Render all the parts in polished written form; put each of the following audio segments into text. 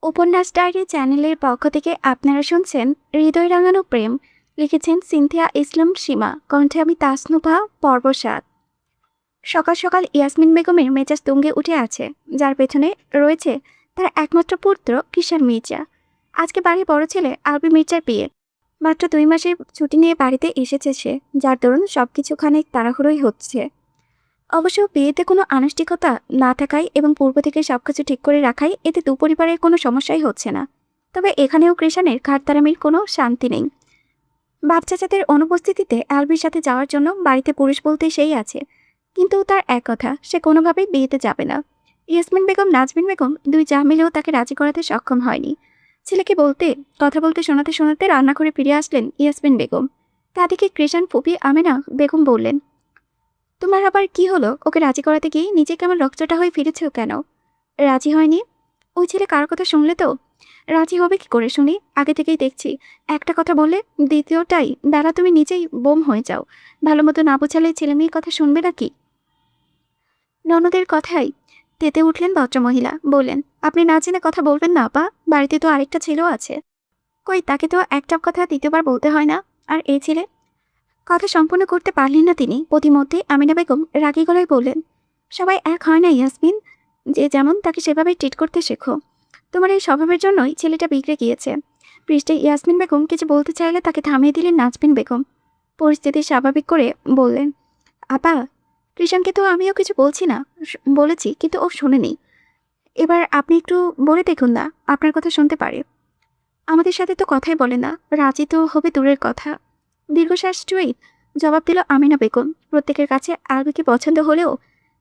উপন্যাস ডায়েরি চ্যানেলের পক্ষ থেকে আপনারা শুনছেন হৃদয় রাঙানো প্রেম। লিখেছেন সিনথিয়া ইসলাম সীমা, কণ্ঠে আমি তাসনুভা। পর্ব ৭। সকাল সকাল ইয়াসমিন বেগমের মেজাজ তুঙ্গে উঠে আছে, যার পেছনে রয়েছে তার একমাত্র পুত্র কিশান মির্জা। আজকে বাড়ির বড় ছেলে আলবি মির্জার বিয়ে। মাত্র 2 মাসের ছুটি নিয়ে বাড়িতে এসেছে সে, যার দরুন সবকিছু খানিক তাড়াহুড়োই হচ্ছে। অবশ্য বিয়েতে কোনো আনুষ্ঠানিকতা না থাকায় এবং পূর্ব থেকে সবকিছু ঠিক করে রাখাই এতে দুপরিবারের কোনো সমস্যাই হচ্ছে না। তবে এখানেও কৃষাণের খাটতারামির কোনো শান্তি নেই। বাপ চাচাদের অনুপস্থিতিতে আলবির সাথে যাওয়ার জন্য বাড়িতে পুরুষ বলতে সেই আছে, কিন্তু তার এক কথা, সে কোনোভাবেই বিয়েতে যাবে না। ইয়াসমিন বেগম নাজমিন বেগম দুই যা মিলেও তাকে রাজি করাতে সক্ষম হয়নি। ছেলেকে কথা বলতে শোনাতে শোনাতে রান্না করে ফিরে আসলেন ইয়াসমিন বেগম। তাদেরকে কৃষাণ ফুপি আমেনা বেগম বললেন, তোমার আবার কি হলো? ওকে রাজি করাতে গিয়ে নিজে কেমন রক্তটা হয়ে ফিরেছো কেন? রাজি হয়নি? ওই ছেলে কার কথা শুনলে তো? রাজি হবে কি করে শুনি? আগে থেকেই দেখছি একটা কথা বললে দ্বিতীয়টাই বেলা তুমি নিজেই বোম হয়ে যাও। ভালো মতো না বোঝালে ছেলে মেয়ের কথা শুনবে নাকি? ননদের কথাই তেতে উঠলেন ভদ্রমহিলা, বললেন, আপনি না জেনে কথা বলবেন না আপা, বাড়িতে তো আরেকটা ছেলেও আছে। কই, তাকে তো একটা কথা দ্বিতীয়বার বলতে হয় না। আর এই ছেলে? কথা সম্পূর্ণ করতে পারলেন না তিনি। প্রতিমধ্যে আমিনা বেগম রাগী গলায় বললেন, সবাই এক হয় না ইয়াসমিন, যে যেমন তাকে সেভাবে ট্রিট করতে শেখো। তোমার এই স্বভাবের জন্যই ছেলেটা বিগড়ে গিয়েছে। পৃষ্ঠে ইয়াসমিন বেগম কিছু বলতে চাইলে তাকে থামিয়ে দিলেন নাজমিন বেগম। পরিস্থিতি স্বাভাবিক করে বললেন, আপা, কৃষাণকে তো আমিও কিছু বলছি না, বলেছি কিন্তু ও শোনেনি। এবার আপনি একটু বলে দেখুন না, আপনার কথা শুনতে পারে। আমাদের সাথে তো কথাই বলে না, রাজি তো হবে দূরের কথা। দীর্ঘশ্বাস ছুঁয়ে জবাব দিল আমিনা বেগম। প্রত্যেকের কাছে আলবিকে পছন্দ হলেও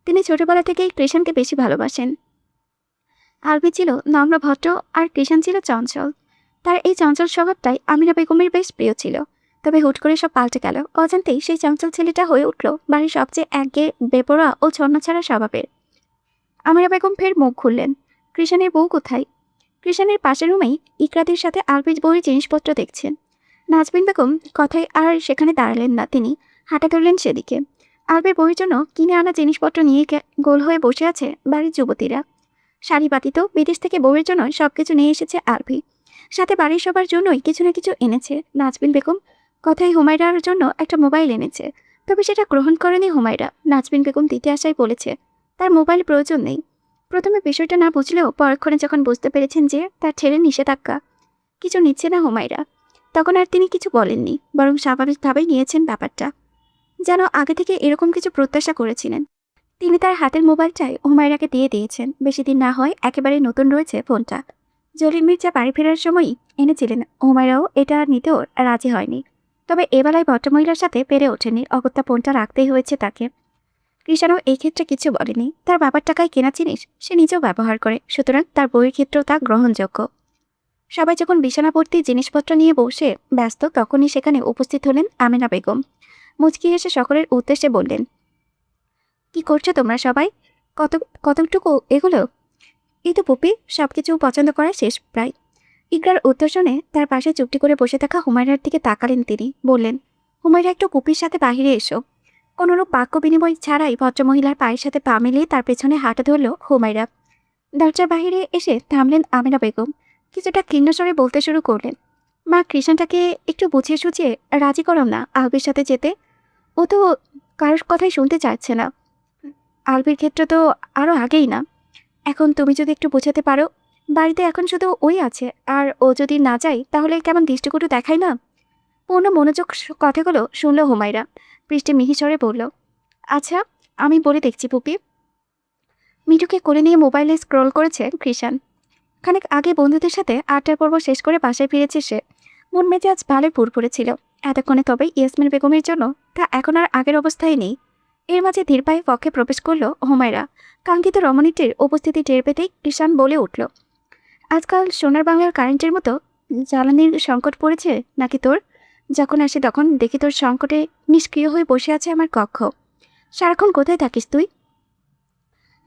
তিনি ছোটবেলা থেকেই কৃষাণকে বেশি ভালোবাসেন। আলবি ছিল নম্র ভদ্র, আর কৃষাণ ছিল চঞ্চল। তার এই চঞ্চল স্বভাবটাই আমিনা বেগমের বেশ প্রিয় ছিল। তবে হুট করে সব পাল্টে গেল। অজান্তেই সেই চঞ্চল ছেলেটা হয়ে উঠল বাড়ির সবচেয়ে একঘেয়ে, বেপরোয়া ও ছন্নছাড়া স্বভাবের। আমিনা বেগম ফের মুখ খুললেন, কৃষাণের বউ কোথায়? কৃষাণের পাশের রুমেই ইকরাতের সাথে আলবির বউয়ের জিনিসপত্র দেখছেন। নাজমিন বেগম কথায় আর সেখানে দাঁড়ালেন না, তিনি হাঁটা ধরলেন সেদিকে। আলবের বউয়ের জন্য কিনে আনা জিনিসপত্র নিয়ে গোল হয়ে বসে আছে বাড়ির যুবতীরা। শাড়ি বাতিত বিদেশ থেকে বউয়ের জন্য সবকিছু নিয়ে এসেছে আলভি। সাথে বাড়ির সবার জন্যই কিছু না কিছু এনেছে নাজমিন বেগম। কথায় হুমায়রার জন্য একটা মোবাইল এনেছে, তবে সেটা গ্রহণ করেনি হুমায়রা। নাজমিন বেগম দিতে আসায় বলেছে তার মোবাইল প্রয়োজন নেই। প্রথমে বিষয়টা না বুঝলেও পরক্ষণে যখন বুঝতে পেরেছেন যে তার ছেলের নিষেধাজ্ঞা কিছু নিচ্ছে না হুমায়রা, তখন আর তিনি কিছু বলেননি, বরং স্বাভাবিকভাবেই নিয়েছেন ব্যাপারটা, যেন আগে থেকে এরকম কিছু প্রত্যাশা করেছিলেন। তিনি তার হাতের মোবাইলটাই হুমায়রাকে দিয়ে দিয়েছেন। বেশি দিন না হয় একেবারে নতুন রয়েছে ফোনটা। জলিল মির্জা বাড়ি ফেরার সময়ই এনেছিলেন। হুমায়রাও এটা নিতেও রাজি হয়নি। তবে এবেলায় ভদ্রমহিলার সাথে পেরে ওঠেনি, অগত্যা ফোনটা রাখতেই হয়েছে তাকে। কৃষাণও এই ক্ষেত্রে কিছু বলেনি। তার বাবার টাকায় কেনা জিনিস সে নিজেও ব্যবহার করে, সুতরাং তার বইয়ের ক্ষেত্রেও তা গ্রহণযোগ্য। সবাই যখন বিছানাভর্তি জিনিসপত্র নিয়ে বসে ব্যস্ত, তখনই সেখানে উপস্থিত হলেন আমেনা বেগম। মুচকি হেসে সকলের উদ্দেশ্যে বললেন, কি করছো তোমরা সবাই? কত কতটুকু এগুলো? এই তো পুপি, সবকিছু পছন্দ করা শেষ প্রায়। ইকরার উত্তর শুনে তার পাশে চুপটি করে বসে থাকা হুমায়রার দিকে তাকালেন তিনি, বললেন, হুমায়রা, একটু পুপির সাথে বাহিরে এসো। কোনোরূপ বাক্য বিনিময় ছাড়াই ভদ্রমহিলার পায়ের সাথে পা মিলিয়ে তার পেছনে হাঁটা ধরল হুমায়রা। দরজার বাহিরে এসে থামলেন আমেনা বেগম। কিছুটা ক্ষীণস্বরে বলতে শুরু করলেন, মা, কৃষাণটাকে একটু বুঝিয়ে সুঝিয়ে রাজি করো না আলবির সাথে যেতে। ও তো কারোর কথাই শুনতে চাচ্ছে না। আলবির ক্ষেত্রে তো আরও আগেই না। এখন তুমি যদি একটু বোঝাতে পারো। বাড়িতে এখন শুধু ওই আছে, আর ও যদি না যায় তাহলে কেমন দৃষ্টিকটু দেখায় না। পূর্ণ মনোযোগ কথাগুলো শুনল হুমায়রা। পৃষ্ঠে মিহিস্বরে বলল, আচ্ছা, আমি বলে দেখছি পুপি। মিঠুকে কোলে নিয়ে মোবাইলে স্ক্রল করেছে কৃষাণ। খানিক আগে বন্ধুদের সাথে আড্ডার পর্ব শেষ করে বাসায় ফিরেছে সে। মন মেজাজ ভালোই ফুরফুরে ছিল এতক্ষণে। তবে ইয়াসমিন বেগমের জন্য তা এখন আর আগের অবস্থায় নেই। এর মাঝে ধীর পায়ে কক্ষে প্রবেশ করল হুমায়রা। কাঙ্ক্ষিত রমণীটির উপস্থিতি টের পেতেই কৃষাণ বলে উঠল, আজকাল সোনার বাংলার কারেন্টের মতো জ্বালানির সংকট পড়েছে নাকি তোর? যখন আসে তখন দেখি তোর সংকটে নিষ্ক্রিয় হয়ে বসে আছে আমার কক্ষ। সারাক্ষণ কোথায় থাকিস তুই?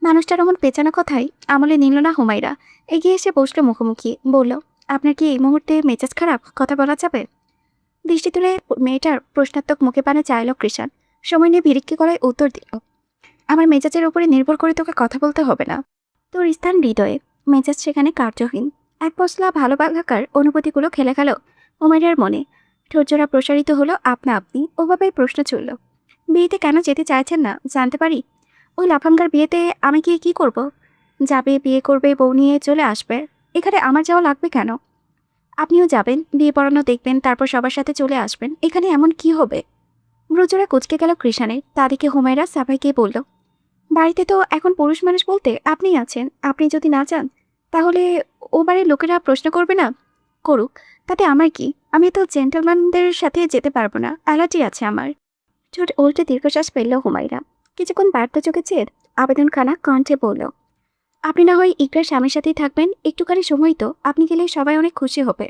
মানুষটার এমন পেঁচানো কথাই আমলে নিল না হুমায়রা। এগিয়ে এসে বসলো মুখোমুখি, বলল, আপনার কি এই মুহূর্তে মেজাজ খারাপ? কথা বলা যাবে? দৃষ্টি তুলে মেয়েটার প্রশ্নাত্মক মুখে পানে চাইল কৃষাণ। সময় নিয়ে ভিড়িক্কি গলায় উত্তর দিল, আমার মেজাজের উপরে নির্ভর করে তোকে কথা বলতে হবে না। তোর স্থান হৃদয়ে, মেজাজ সেখানে কার্যহীন। এক পশলা ভালো লাগার অনুভূতিগুলো খেলে গেল হুমায়রার মনে। ঠোঁটজোড়া প্রসারিত হলো আপনা আপনি। ওভাবেই প্রশ্ন চলল, বিয়েতে কেন যেতে চাইছেন না জানতে পারি? ওই লাফাঙ্গার বিয়েতে আমি গিয়ে কি করব? যাবে, বিয়ে করবে, বউ নিয়ে চলে আসবে। এখানে আমার যাওয়া লাগবে কেন? আপনিও যাবেন, বিয়ে পড়ানো দেখবেন, তারপর সবার সাথে চলে আসবেন। এখানে এমন কি হবে? ব্রজরা কুচকে গেল কৃষানের। তা দেখে হুমায়রা সাফাইকে বলল, বাড়িতে তো এখন পুরুষ মানুষ বলতে আপনিই আছেন। আপনি যদি না যান তাহলে ও বাড়ির লোকেরা প্রশ্ন করবে না? করুক, তাতে আমার কি? আমি তো জেন্টলম্যানদের সাথে যেতে পারবো না, অ্যালার্জি আছে আমার। ঠোঁট উল্টে দীর্ঘশ্বাস ফেলল হুমায়রা। কিছুক্ষণ ব্যর্থ চোখে চেয়ে আবেদনখানা কণ্ঠে বলল, আপনি না হয় ইকরার স্বামীর সাথেই থাকবেন, একটুখানি সময় তো। আপনি গেলে সবাই অনেক খুশি হবে।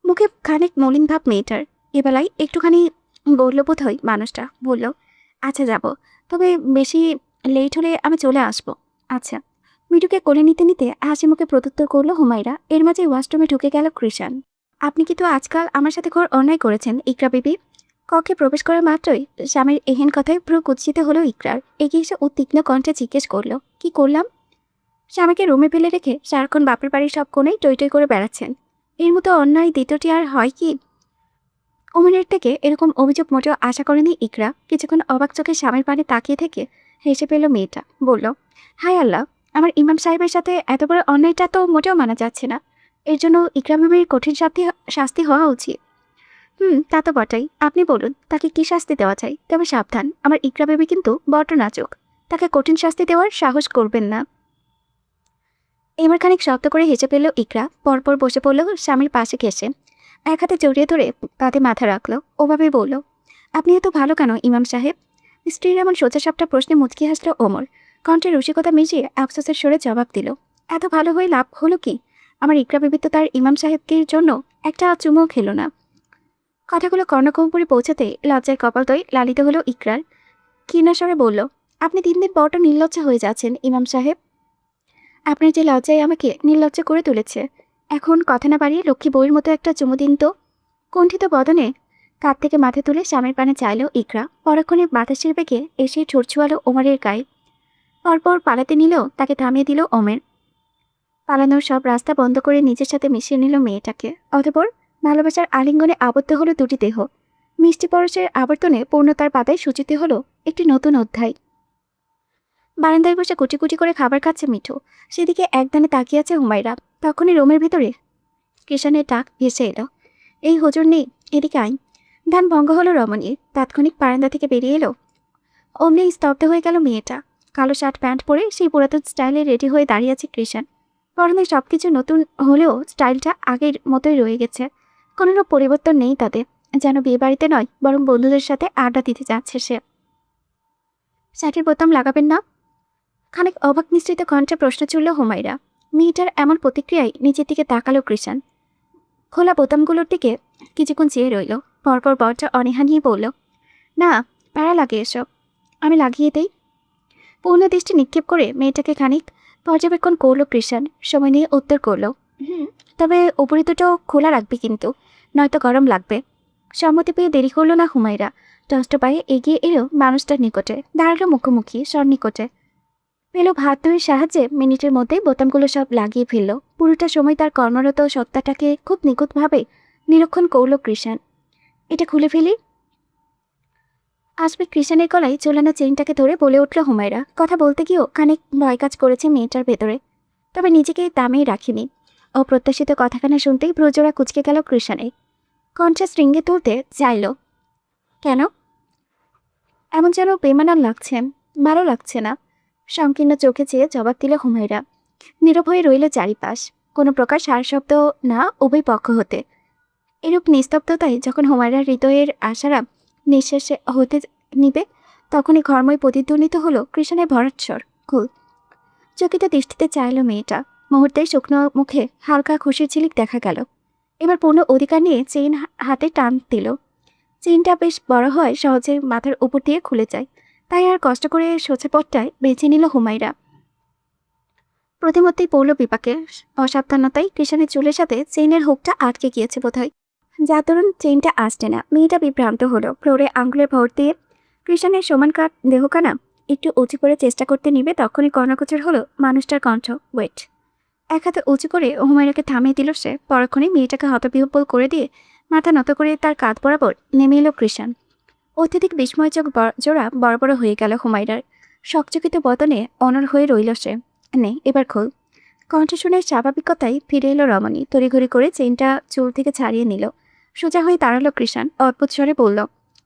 মুখে খানিক মলিন ভাব মেয়েটার। এবেলায় একটুখানি বলল বোধ হয় মানুষটা। বলল, আচ্ছা যাব, তবে বেশি লেট হলে আমি চলে আসবো। আচ্ছা। মিঠুকে কোলে নিতে নিতে হাসি মুখে প্রত্যুত্তর করলো হুমায়রা। এর মাঝে ওয়াশরুমে ঢুকে গেল কৃষাণ। আপনি কিন্তু আজকাল আমার সাথে ঘোর অন্যায় করেছেন ইকরা বিবি। কক্ষে প্রবেশ করা মাত্রই স্বামীর এহেন কথায় পুরো কুৎসিত হলো ইকরার। এগিয়ে এসে উদ্বিগ্ন কণ্ঠে জিজ্ঞেস করলো, কি করলাম? স্বামীকে রুমে ফেলে রেখে সারাক্ষণ বাপের বাড়ির সব কোণেই টই টই করে বেড়াচ্ছেন। এর মতো অন্যায় দ্বিতীয়টি আর হয় কি? ওমরের থেকে এরকম অভিযোগ মোটেও আশা করেনি ইকরা। কিছুক্ষণ অবাক চোখে স্বামীর পানে তাকিয়ে থেকে হেসে পেল মেয়েটা। বলল, হায় আল্লাহ, আমার ইমাম সাহেবের সাথে এত বড় অন্যায়টা তো মোটেও মানা যাচ্ছে না। এর জন্য ইকরা বিবির কঠিন শাস্তি হওয়া উচিত। তা তো বটেই। আপনি বলুন, তাকে কি শাস্তি দেওয়া চাই? তবে সাবধান, আমার ইকরা বিবি কিন্তু বড্ড নাজুক। তাকে কঠিন শাস্তি দেওয়ার সাহস করবেন না। এবার খানিক শব্দ করে হেসে পেল ইকরা। পরপর বসে পড়ল স্বামীর পাশে ঘেসে। এক হাতে জড়িয়ে ধরে পাতে মাথা রাখলো। ওভাবে বলল, আপনি এত ভালো কেন ইমাম সাহেব? স্ত্রীর এমন সোজাসাপটা প্রশ্নে মুচকি হাসল ওমর। কণ্ঠে রসিকতা মিশিয়ে আফসোসের সরে জবাব দিল, এত ভালো হয়ে লাভ হলো কি? আমার ইকরা বিবি তো তার ইমাম সাহেবকে জন্য একটা চুমো খেলো না। কথাগুলো কর্ণকুম্পুরে পৌঁছাতে লজ্জায় কপালতই লালিত হলো ইকরার। ক্ষীণস্বরে বলল, আপনি দিন দিন বড় নির্লজ্জ হয়ে যাচ্ছেন ইমাম সাহেব। আপনার যে লজ্জায় আমাকে নির্লজ্জ করে তুলেছে। এখন কথা না বাড়িয়ে লক্ষ্মী বউয়ের মতো একটা চুমু দিন তো। কুণ্ঠিত বদনে কাঁধ থেকে মাথা তুলে স্বামীর পানে চাইল ইকরা। পরক্ষণে বাতাসের বেগে এসে ঠোঁট ছোঁয়ালো ওমরের গায়ে। পরপর পালাতে নিলেও তাকে থামিয়ে দিল ওমের। পালানোর সব রাস্তা বন্ধ করে নিজের সাথে মিশিয়ে নিল মেয়েটাকে। অতঃপর ভালোবাসার আলিঙ্গনে আবদ্ধ হলো দুটি দেহ। মিষ্টি পরশের আবর্তনে পূর্ণতার পাতায় সূচিত হলো একটি নতুন অধ্যায়। বারান্দায় বসে কুটি কুটি করে খাবার খাচ্ছে মিঠু। সেদিকে একদানে তাকিয়ে আছে হুমায়রা। তখনই রুমের ভেতরে কৃষাণের ডাক ভেসে এলো, এই হুজুর নেই, এদিকে আইন। ধ্যান ভঙ্গ হলো রমণীর। তাৎক্ষণিক বারান্দা থেকে বেরিয়ে এলো। অমনি স্তব্ধ হয়ে গেল মেয়েটা। কালো শার্ট প্যান্ট পরে সেই পুরাতন স্টাইলে রেডি হয়ে দাঁড়িয়ে আছে কৃষাণ। পরনে সবকিছু নতুন হলেও স্টাইলটা আগের মতোই রয়ে গেছে। কোনো পরিবর্তন নেই তাতে। যেন বিয়ে বাড়িতে নয়, বরং বন্ধুদের সাথে আড্ডা দিতে যাচ্ছে সে। শার্টের বোতাম লাগাবেন না? খানিক অবাক মিশ্রিত কণ্ঠে প্রশ্ন চলল হুমায়রা। মেয়েটার এমন প্রতিক্রিয়ায় নিচের দিকে তাকালো কৃষাণ। খোলা বোতামগুলোর দিকে কিছুক্ষণ চেয়ে রইল। পরপর বরটা অনীহা নিয়ে বলল, না, প্যারা লাগে এসব, আমি লাগিয়ে দেই। পূর্ণ দৃষ্টি নিক্ষেপ করে মেয়েটাকে খানিক পর্যবেক্ষণ করলো কৃষাণ। সময় নিয়ে উত্তর করল, তবে উপরে দুটো খোলা রাখবি কিন্তু, নয়তো গরম লাগবে। সম্মতি পেয়ে দেরি করলো না হুমায়রা। টষ্ট পায়ে এগিয়ে এলো মানুষটার নিকটে। দাঁড়ালো মুখোমুখি সন্নিকটে। পেল ভাত দইয়ের সাহায্যে মিনিটের মধ্যেই বোতামগুলো সব লাগিয়ে ফেলল। পুরোটা সময় তার কর্মরত সত্তাটাকে খুব নিখুঁতভাবে নিরীক্ষণ করল কৃষাণ। এটা খুলে ফেলি। আসবে কৃষাণের গলায় ঝোলানো চেইনটাকে ধরে বলে উঠল হুমায়রা। কথা বলতে গিয়েও খানিক ভয় কাজ করেছে মেয়েটার ভেতরে, তবে নিজেকে দামেই রাখিনি। অপ্রত্যাশিত কথাখানা শুনতেই ভ্রুজোড়া কুচকে গেল কৃষাণে। কণ্ঠে শৃঙ্গে তুলতে চাইল, কেন? এমন যেন বেমানান লাগছে, ভালো লাগছে না। সংকীর্ণ চোখে চেয়ে জবাব দিল হুমায়রা। নীরব হয়ে রইল চারিপাশ। কোনো প্রকার সারশব্দ না উভয় পক্ষ হতে। এরূপ নিস্তব্ধতায় যখন হুমায়রার হৃদয়ের আশারা নিঃশ্বাসে হতে নিবে, তখনই ঘরময় প্রতিধ্বনিত হলো কৃষাণের ভরাৎস্বর, খুল। চকিত দৃষ্টিতে চাইল মেয়েটা। মুহূর্তে শুকনো মুখে হালকা খুশির ঝিলিক দেখা গেল। এবার পূর্ণ অধিকার নিয়ে চেইন হাতে টান দিল। চেইনটা বেশ বড় হয়, সহজে মাথার উপর দিয়ে খুলে যায়। তাই আর কষ্ট করে সোজা পথটায় বেছে নিল হুমায়রা। প্রতিমধ্যেই পড়ল বিপাকে। অসাবধানতায় কৃষাণের চুলের সাথে চেইনের হুকটা আটকে গিয়েছে বোধহয়। যার দরুন চেইনটা আসছে না। মেয়েটা বিভ্রান্ত হলো। ফ্লোরে আঙুলের ভর দিয়ে কৃষাণের সমান কাঠ দেহখানা একটু উঁচু করে চেষ্টা করতে নিবে, তখনই কর্ণগোচর হলো মানুষটার কণ্ঠ, ওয়েট। এক হাতে উঁচু করে হুমায়রাকে থামিয়ে দিল সে। পরক্ষণে মেয়েটাকে হতবিহ্বল করে দিয়ে মাথা নত করে তার কাঁধ বরাবর নেমে এলো কৃষাণ। অত্যধিক বিস্ময় চোখ জোড়া বড় বড় হয়ে গেল হুমায়রার। শকচকিত বদনে অনড় হয়ে রইল সে। নে এবার খোল। কণ্ঠ শুনে স্বাভাবিকতায় ফিরে এলো রমণী। তড়িঘড়ি করে চেইনটা চুল থেকে ছাড়িয়ে নিল। সোজা হয়ে দাঁড়ালো কৃষাণ। অদ্ভুত স্বরে বলল,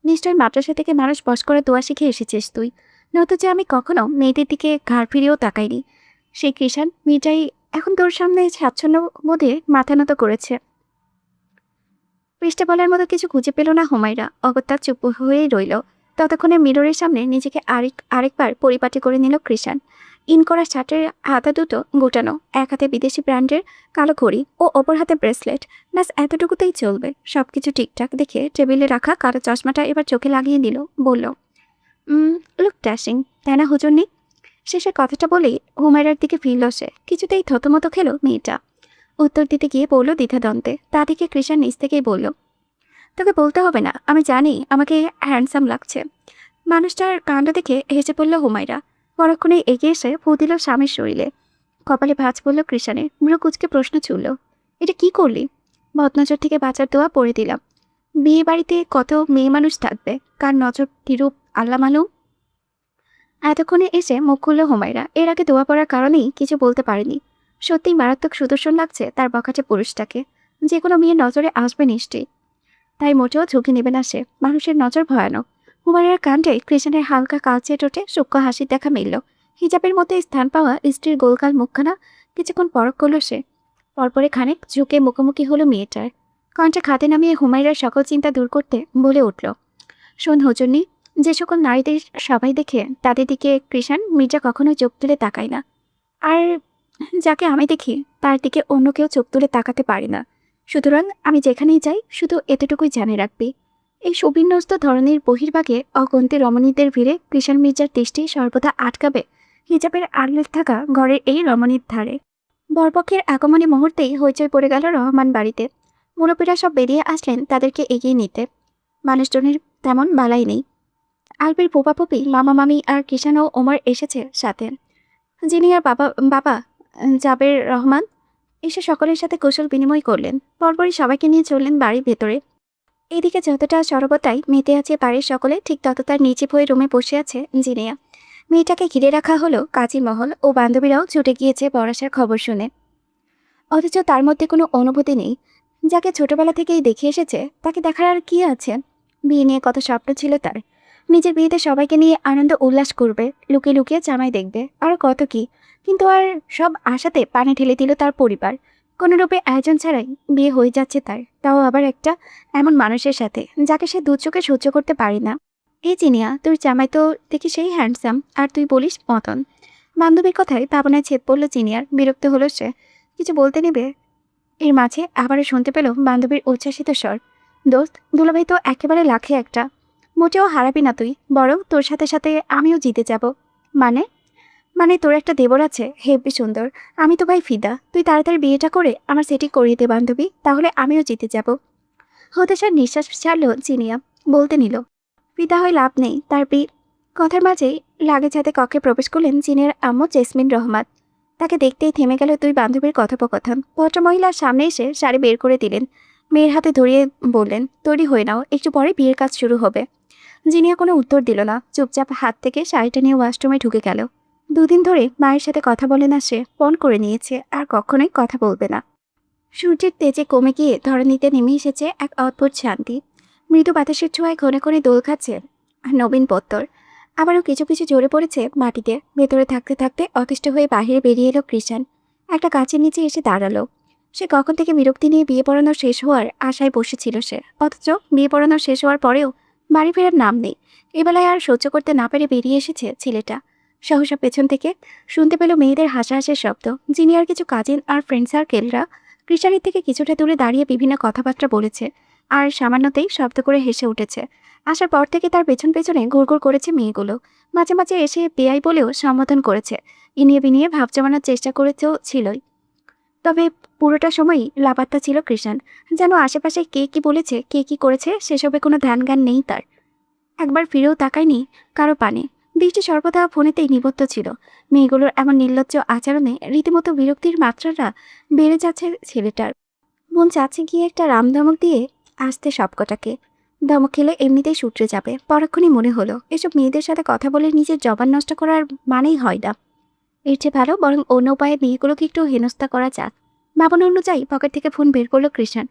নিশ্চয় মাদ্রাসা থেকে মানুষ বস করে দোয়া শিখে এসেছিস তুই। নয়তো যে আমি কখনো মেয়েদের দিকে ঘাড় ফিরেও তাকাইনি। সেই কৃষাণ মেয়েটাই এখন তোর সামনে স্বাচ্ছন্দ্য বোধে মাথা নত করেছে। পৃষ্ঠে বলার মতো কিছু খুঁজে পেল না হুমায়রা। অগত্যা চুপ হয়েই রইল। ততক্ষণে মিররের সামনে নিজেকে আরেকবার পরিপাটি করে নিল কৃষাণ। ইন করা শার্টের হাতা দুটো গোটানো, এক হাতে বিদেশি ব্র্যান্ডের কালো ঘড়ি ও অপর হাতে ব্রেসলেট। ব্যাস এতটুকুতেই চলবে। সবকিছু ঠিকঠাক দেখে টেবিলে রাখা কালো চশমাটা এবার চোখে লাগিয়ে দিল। বলল, লুক ড্যাশিং, তাই না হুজুরনি? শেষের কথাটা বলেই হুমায়রার দিকে ফিরল সে। কিছুতেই থতমত খেল মেয়েটা। উত্তর দিতে গিয়ে বলল দ্বিধাদ্বন্দ্বে। তা দেখে কৃষাণ নিজ থেকেই বলল, তোকে বলতে হবে না, আমি জানি আমাকে হ্যান্ডসাম লাগছে। মানুষটার কাণ্ড দেখে হেসে পড়ল হুমায়রা। পরক্ষণে এগিয়ে এসে ফু দিল স্বামীর শরীরে। কপালে ভাঁজ পড়ল কৃষাণের। ভ্রু কুচকে প্রশ্ন ছুড়ল, এটা কি করলি? বদনজর থেকে বাঁচার দোয়া পড়ে দিলাম। বিয়ে বাড়িতে কত মেয়ে মানুষ থাকবে, কার নজর কিরূপ আল্লাহ মালুম। এতক্ষণে এসে মুখ খুলল হুমায়রা। এর আগে দোয়া পড়ার কারণেই কিছু বলতে পারেনি। সত্যিই মারাত্মক সুদর্শন লাগছে তার বখাটে পুরুষটাকে। যে কোনো মেয়ের নজরে আসবে নিশ্চয়ই। তাই মোটেও ঝুঁকি নেবে না সে। মানুষের নজর ভয়ানক। হুমায়রার কাণ্ডে কৃষাণের হালকা কালচে ঠোঁটে সূক্ষ্ম হাসির দেখা মিলল। হিজাবের মধ্যে স্থান পাওয়া স্ত্রীর গোলগাল মুখখানা কিছুক্ষণ পরখ করল সে। পরপরে খানিক ঝুঁকে মুখোমুখি হলো মেয়েটার। কণ্ঠে খাতে নামিয়ে হুমায়রার সকল চিন্তা দূর করতে বলে উঠল, শোন হুজুরনি, যে সকল নারীদের সবাই দেখে তাদের দিকে কৃষাণ মির্জা কখনোই চোখ তুলে তাকায় না। আর যাকে আমি দেখি তার দিকে অন্য কেউ চোখ তুলে তাকাতে পারে না। সুতরাং আমি যেখানেই যাই শুধু এতটুকুই জানে রাখবি, এই সুবিন্যস্ত ধরনের বহির্ভাগে অগন্তি রমণীদের ভিড়ে কৃষাণ মির্জার দৃষ্টি সর্বদা আটকাবে হিজাবের আড়লে থাকা ঘরের এই রমণীর ধারে। বরপক্ষের আগমনী মুহূর্তেই হইচই পড়ে গেল রহমান বাড়িতে। মুরব্বীরা সব বেরিয়ে আসলেন তাদেরকে এগিয়ে নিতে। মানুষজনের তেমন বালাই নেই। আলবির পোপাপপি, মামা মামি আর কৃষাণ ও ওমর এসেছে সাথে। যিনি আর বাবা বাবা জাবের রহমান এসে সকলের সাথে কুশল বিনিময় করলেন। পরপরই সবাইকে নিয়ে চললেন বাড়ির ভেতরে। এদিকে যতটা সরবতায় মেতে আছে বাড়ির সকলে, ঠিক ততটার নিচে হয়ে রুমে বসে আছে জিনিয়া। মেয়েটাকে ঘিরে রাখা হলো কাজী মহল ও বান্ধবীরাও ছুটে গিয়েছে বড়াসার খবর শুনে। অথচ তার মধ্যে কোনো অনুভূতি নেই। যাকে ছোটবেলা থেকেই দেখে এসেছে তাকে দেখার আর কি আছে? বিয়ে নিয়ে কত স্বপ্ন ছিল তার। নিজের বিয়েতে সবাইকে নিয়ে আনন্দ উল্লাস করবে, লুকিয়ে লুকিয়ে জামাই দেখবে, আর কত কি। কিন্তু আর সব আশাতে পানি ঢেলে দিল তার পরিবার। কোনোরূপে আয়োজন ছাড়াই বিয়ে হয়ে যাচ্ছে তার, তাও আবার একটা এমন মানুষের সাথে যাকে সে দু চোখে সহ্য করতে পারে না। এই চিনিয়া, তোর জামাই তো দেখি সেই হ্যান্ডসাম, আর তুই বলিস মতন। বান্ধবীর কথায় ভাবনায় ছেদ পড়ল চিনিয়ার। বিরক্ত হলো সে। কিছু বলতে নেবে এর মাঝে আবারও শুনতে পেল বান্ধবীর উচ্ছ্বাসিত স্বর, দোস্ত, দুলাভাই তো একেবারে লাখে একটা। মোটেও হারাবি না তুই, বরং তোর সাথে সাথে আমিও জিতে যাব। মানে? মানে তোর একটা দেবর আছে, হেব্বি সুন্দর। আমি তো ভাই ফিদা। তুই তাড়াতাড়ি বিয়েটা করে আমার সেটিং করিয়ে দে বান্ধবী, তাহলে আমিও জিতে যাব। হতাশার নিঃশ্বাস ছাড়ল চিনিয়া। বলতে নিল, ফিদা হয়ে লাভ নেই, তার কথার মাঝেই লাগেজ হাতে কক্ষে প্রবেশ করলেন চীনের আম্মু জেসমিন রহমান। তাকে দেখতেই থেমে গেল দুই বান্ধবীর কথোপকথন। ভদ্রমহিলার সামনে এসে শাড়ি বের করে দিলেন। মেয়ের হাতে ধরিয়ে বললেন, তৈরি হয়ে নাও, একটু পরে বিয়ের কাজ শুরু হবে। জিনিয়া কোনো উত্তর দিল না। চুপচাপ হাত থেকে শাড়িটা নিয়ে ওয়াশরুমে ঢুকে গেল। দুদিন ধরে মায়ের সাথে কথা বলে না সে, পণ করে নিয়েছে আর কখনোই কথা বলবে না। সূর্যের তেজে কমে গিয়ে ধরণীতে নেমে এসেছে এক অদ্ভুত শান্তি। মৃদু বাতাসের ছোঁয়ায় ঘনে ঘনে দোল খাচ্ছে নবীন পত্তর। আবারও কিছু কিছু জোরে পড়েছে মাটিতে। ভেতরে থাকতে থাকতে অতিষ্ঠ হয়ে বাহিরে বেরিয়ে এলো কৃষাণ। একটা গাছের নিচে এসে দাঁড়ালো। সে কখন থেকে বিরক্তি নিয়ে বিয়ে পড়ানো শেষ হওয়ার আশায় বসেছিল সে। অথচ বিয়ে পড়ানো শেষ হওয়ার পরেও বাড়ি ফেরার নাম নেই। এবেলায় আর সহ্য করতে না পেরে বেরিয়ে এসেছে ছেলেটা। সহসা পেছন থেকে শুনতে পেল মেয়েদের হাসাহাসির শব্দ। যিনি আর কিছু কাজিন আর ফ্রেন্ড সার্কেলরা কৃষাণীর থেকে কিছুটা দূরে দাঁড়িয়ে বিভিন্ন কথাবার্তা বলেছে, আর সামান্যতেই শব্দ করে হেসে উঠেছে। আসার পর থেকে তার পেছন পেছনে ঘুরঘুর করেছে মেয়েগুলো। মাঝে মাঝে এসে বেআই বলেও সম্বোধন করেছে। ইনিয়ে বিনিয়ে ভাব জমানোর চেষ্টা করেছেও ছিলই। তবে পুরোটা সময়ই লাপাত্তা ছিল কৃষাণ। যেন আশেপাশে কে কি বলেছে, কে কি করেছে সেসবে কোনো ধ্যান জ্ঞান নেই তার। একবার ফিরেও তাকায়নি কারো পানে। দৃষ্টি সর্বদা ফোনেতেই নিবদ্ধ ছিল। মেয়েগুলোর এমন নির্লজ্জ আচরণে রীতিমতো বিরক্তির মাত্রাটা বেড়ে যাচ্ছে ছেলেটার। মন চাচ্ছে গিয়ে একটা রামধমক দিয়ে আসতে সবকটাকে। ধমক খেলে এমনিতেই সূত্রে যাবে। পরক্ষণই মনে হলো এসব মেয়েদের সাথে কথা বলে নিজের জবান নষ্ট করার মানেই হয় না। এর চেয়ে ভালো বরং অন্য উপায়ে মেয়েগুলোকে একটু হেনস্থা করা যাক। ভাবনা অনুযায়ী পকেট থেকে ফোন বের করলো কৃষাণ।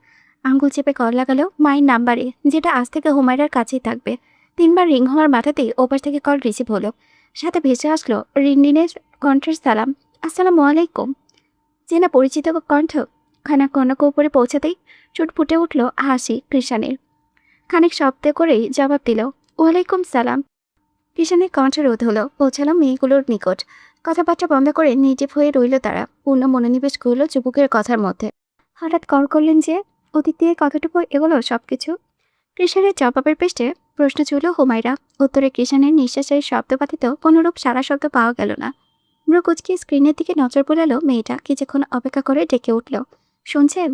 আঙ্গুল চেপে কল লাগালো মায়ের নাম্বারে, যেটা আজ থেকে হুমায়রার কাছেই থাকবে। 3বার রিং হওয়ার মাথাতেই ওপাশ থেকে কল রিসিভ হলো। সাথে ভেসে আসলো রিনরিনের কণ্ঠের সালাম। আসসালামু আলাইকুম। চেনা পরিচিত কণ্ঠ। খানা কনক উপরে পৌঁছাতেই চুট ফুটে উঠল হাসি কৃষাণের। খানিক শব্দ করেই জবাব দিল, ওয়ালাইকুম সালাম। কৃষাণের কণ্ঠ রোধ হলো, পৌঁছালো মেয়েগুলোর নিকট। কথাবার্তা বন্ধ করে নির্জীব হয়ে রইল তারা। পূর্ণ মনোনিবেশ করল যুবকের কথার মধ্যে। হঠাৎ কল করলেন যে? অতীত দিয়ে কতটুকু এগোলো সবকিছু? কৃষাণের জবাবের পৃষ্ঠে প্রশ্ন ছুড়ল হুমায়রা। উত্তরে কৃষাণের নিঃশ্বাসের শব্দ ব্যতীত কোনরূপ সারা শব্দ পাওয়া গেল না। ভ্রু কুচকে স্ক্রিনের দিকে নজর বোলালো মেয়েটা। কিছুক্ষণ অপেক্ষা করে ডেকে উঠল, শুনছেন?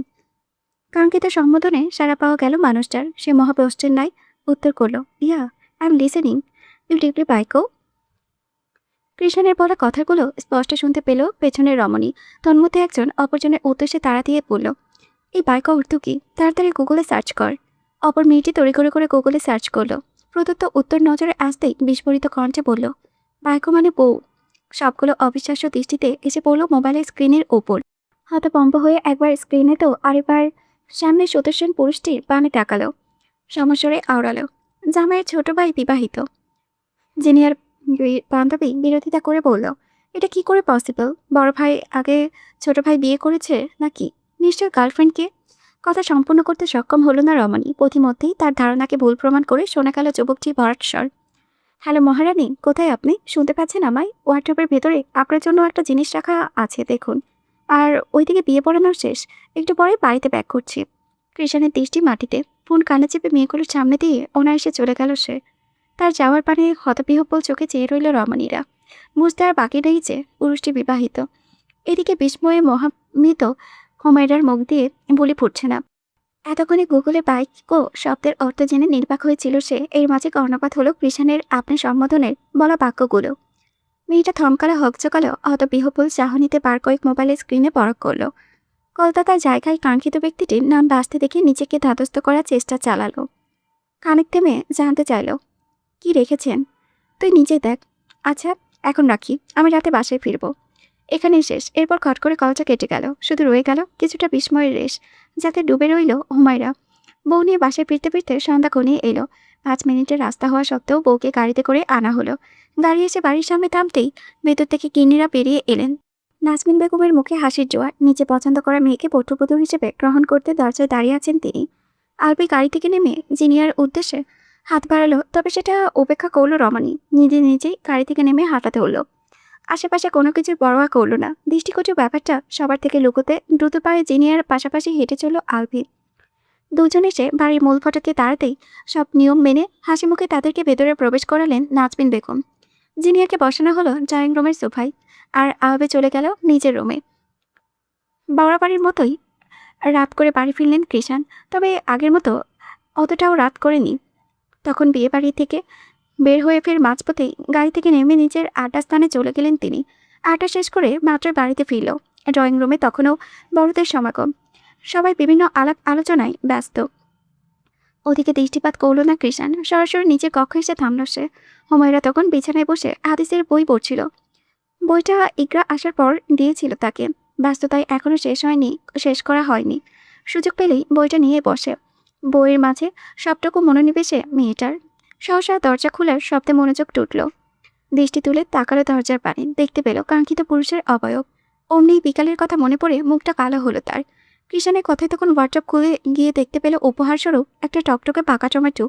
কাঙ্ক্ষিত সম্বোধনে সাড়া পাওয়া গেল মানুষটার। সে মহাপ্রশ্নের নাই উত্তর করল, yeah, I am listening. You deeply বাইকো। কৃষাণের বলা কথাগুলো স্পষ্ট শুনতে পেল পেছনের রমণী। তন্মধ্যে একজন অপরজনের উদ্দেশ্যে তাড়া দিয়ে বলল, এই বাইকো অর্থ কি? তাড়াতাড়ি গুগলে সার্চ কর। অপর মেয়েটি তড়িঘড়ি করে গুগলে সার্চ করলো। প্রদত্ত উত্তর নজরে আসতেই বিস্ফোরিত কণ্ঠে বলল, বাইকো মানে বউ। সবগুলো অবিশ্বাস্য দৃষ্টিতে এসে পড়ল মোবাইলের স্ক্রিনের ওপর। হতভম্ব হয়ে একবার স্ক্রিনে তো আরেকবার সামনে সুদর্শন পুরুষটির পানে তাকালো। সমস্বরে আওড়ালো, জামাইয়ের ছোট ভাই বিবাহিত। জিনিয়ার বান্ধবী বিরোধিতা করে বলল, এটা কি করে পসিবল? বড় ভাই আগে ছোট ভাই বিয়ে করেছে নাকি? নিশ্চয় গার্লফ্রেন্ডকে। কথা সম্পূর্ণ করতে সক্ষম হলো না রমণী। পথিমধ্যেই তার ধারণাকে ভুল প্রমাণ করে শোনা গেল যুবকটি ভরাট স্বর, হ্যালো মহারানী, কোথায় আপনি? শুনতে পাচ্ছেন আমায়? ওয়ার্ডরোবের ভেতরে আপনার জন্য একটা জিনিস রাখা আছে, দেখুন। আর ওইদিকে বিয়ে পড়ানোর শেষ, একটু পরে বাড়িতে ব্যাক করছি। কৃষাণের দৃষ্টি মাটিতে। ফোন কানে চেপে মেয়েগুলোর সামনে দিয়ে অনায়াসে চলে গেল সে। তার যাওয়ার পানে হতবিহ্বল চোখে চেয়ে রইল রমণীরা। বুঝতে আর বাকি নেই যে পুরুষটি বিবাহিত। এদিকে বিস্ময়ে মহামৃত হুমায়রার মুখ দিয়ে বলি ফুটছে না। এতক্ষণে গুগলে বাইকো শব্দের অর্থ জেনে নির্বাক হয়েছিল সে। এর মাঝে কর্ণপাত হলো কৃষাণের আপনি সম্বোধনের বলা বাক্যগুলো। মেয়েটা থমকালো, হকচকালো, হতবিহ্বল চাহনিতে বার কয়েক মোবাইলের স্ক্রিনে পরখ করল। কলকাতার জায়গায় কাঙ্ক্ষিত ব্যক্তিটির নাম বাঁচতে দেখে নিজেকে ধাতস্থ করার চেষ্টা চালালো। খানিক থেমে জানতে চাইল, কি রেখেছেন? তুই নিজে দেখ। আচ্ছা, এখন রাখি, আমি রাতে বাসায় ফিরব। এখানেই শেষ। এরপর খট করে কলটা কেটে গেল। শুধু রয়ে গেল কিছুটা বিস্ময়ের রেশ, যাতে ডুবে রইল হুমায়রা। বউ নিয়ে বাসায় ফিরতে ফিরতে সন্ধ্যা ঘনিয়ে এলো। 5 মিনিটের রাস্তা হওয়া সত্ত্বেও বউকে গাড়িতে করে আনা হলো। গাড়ি এসে বাড়ির সামনে থামতেই ভেতর থেকে গিন্নিরা বেরিয়ে এলেন। নাজমিন বেগমের মুখে হাসির জোয়ার। নিজে পছন্দ করা মেয়েকে পুত্রবধূ হিসেবে গ্রহণ করতে দরজায় দাঁড়িয়ে আছেন তিনি। আলবি গাড়ি থেকে নেমে জিনিয়ার উদ্দেশ্যে হাত বাড়ালো, তবে সেটা উপেক্ষা করল রমণী। নিজেই গাড়ি থেকে নেমে হাঁটাতে হলো। আশেপাশে কোনো কিছুর পরোয়া করল না। দৃষ্টিকটু ব্যাপারটা সবার থেকে লুকোতে দ্রুত পায়ে জিনিয়ার পাশাপাশি হেঁটে চলল আলভি। দুজন এসে বাড়ির মূল ফটকে দাঁড়াতেই সব নিয়ম মেনে হাসি মুখে তাদেরকে ভেতরে প্রবেশ করালেন নাজমিন বেগম। জিনিয়াকে বসানো হলো ড্রয়িং রুমের সোফায়, আর আলভি চলে গেল নিজের রুমে। বাড়ির মতোই রাত করে বাড়ি ফিরলেন কৃষাণ, তবে আগের মতো অতটাও রাত করেনি। তখন বিয়ে বাড়ি থেকে বের হয়ে ফের মাঝপথেই গাড়ি থেকে নেমে নিজের আড্ডা স্থানে চলে গেলেন তিনি। আড্ডা শেষ করে মাত্র বাড়িতে ফিরল। ড্রয়িং রুমে তখনও বড়দের সমাগম। সবাই বিভিন্ন আলাপ আলোচনায় ব্যস্ত। ওদিকে দৃষ্টিপাত করল না কৃষাণ। সরাসরি নিজের কক্ষে এসে থামল সে। হুমায়রা তখন বিছানায় বসে হাদিসের বই পড়ছিল। বইটা ইকরা আসার পর দিয়েছিল তাকে। ব্যস্ততায় এখনো শেষ করা হয়নি। সুযোগ পেলেই বইটা নিয়ে বসে। বইয়ের মাঝে সবটুকু মনোনিবেশে মেয়েটার। সহসা দরজা খোলার শব্দে মনোযোগ টুটল। দৃষ্টি তুলে তাকালো দরজার পানে। দেখতে পেল কাঙ্ক্ষিত পুরুষের অবয়ব। অমনি বিকালের কথা মনে পড়ে মুখটা কালো হলো তার। কৃষাণের কথায় তখন হোয়াটসঅ্যাপ খুলে গিয়ে দেখতে পেল উপহারস্বরূপ একটা টকটকে পাকা টমেটো।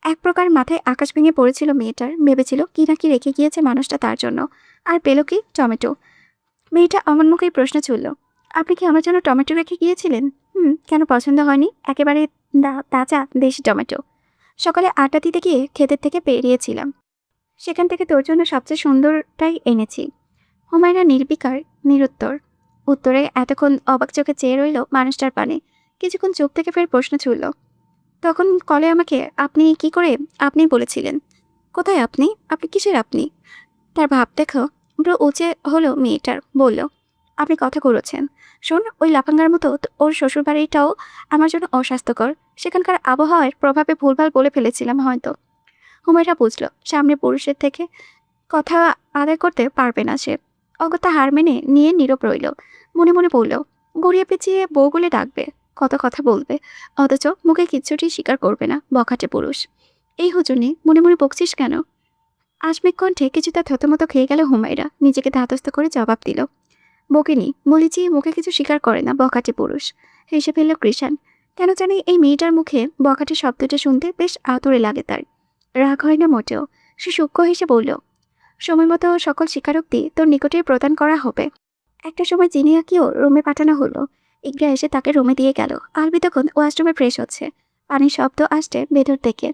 এক প্রকার মাথায় আকাশ ভেঙে পড়েছিল মেয়েটার। ভেবেছিল কি না কি রেখে গিয়েছে মানুষটা তার জন্য, আর পেল কি? টমেটো। মেয়েটা অমন মুখেই প্রশ্ন ছুড়ল, আপনি কি আমার জন্য টমেটো রেখে গিয়েছিলেন? কেন পছন্দ হয়নি? একেবারে তাজা দেশি টমেটো। সকালে আটা দিতে গিয়ে ক্ষেতের থেকে পেরিয়েছিলাম, সেখান থেকে তোর জন্য সবচেয়ে সুন্দরটাই এনেছি। হুমায়রা নির্বিকার, নিরুত্তর। উত্তরে এতক্ষণ অবাক চোখে চেয়ে রইল মানুষটার পানে। কিছুক্ষণ চুপ থেকে ফের প্রশ্ন ছুড়ল, তখন কলে আমাকে আপনি কি করে আপনি বলেছিলেন? কোথায় আপনি? আপনি কিসের আপনি? তার ভাব দেখো ব্রু উঁচে হলো মেয়েটার, বলল, আপনি কথা করেছেন। শোন, ওই লাফাঙ্গার মতো ওর শ্বশুরবাড়িটাও আমার জন্য অস্বাস্থ্যকর। সেখানকার আবহাওয়ার প্রভাবে ভুলভাল বলে ফেলেছিলাম হয়তো। হুমায়রা বুঝল সামনে পুরুষের থেকে কথা আদায় করতে পারবে না সে। অগত্যা হার মেনে নিয়ে নীরব রইল। মনে মনে বলল, গড়িয়ে পেঁচিয়ে বউ বলে ডাকবে, কত কথা বলবে, অথচ মুখে কিচ্ছুটি স্বীকার করবে না, বখাটে পুরুষ। এই হুজুনি, মনে মনে বকছিস কেন? আসমিক কণ্ঠে কিছুটা থতমত খেয়ে গেল হুমায়রা, নিজেকে ধাতস্থ করে জবাব দিল, বকিনি, বলেছি মুখে কিছু স্বীকার করে না, বখাটে পুরুষ। হেসে ফেলল কৃষাণ। কেন জানি এই মেয়েটার মুখে বখাটে শব্দটা শুনতে বেশ আতুরে লাগে তার। রাগ হয় না মোটেও। সে সূক্ষ্ম হেসে বলল, সময় মতো সকল স্বীকারোক্তি তোর নিকটে প্রদান করা হবে। একটা সময় জিনিয়াকেও রুমে পাঠানো হলো। ইগরা এসে তাকে রুমে দিয়ে গেল। আলবি তখন ওয়াশরুমে ফ্রেশ হচ্ছে। পানির শব্দ আসছে ভেতর থেকে।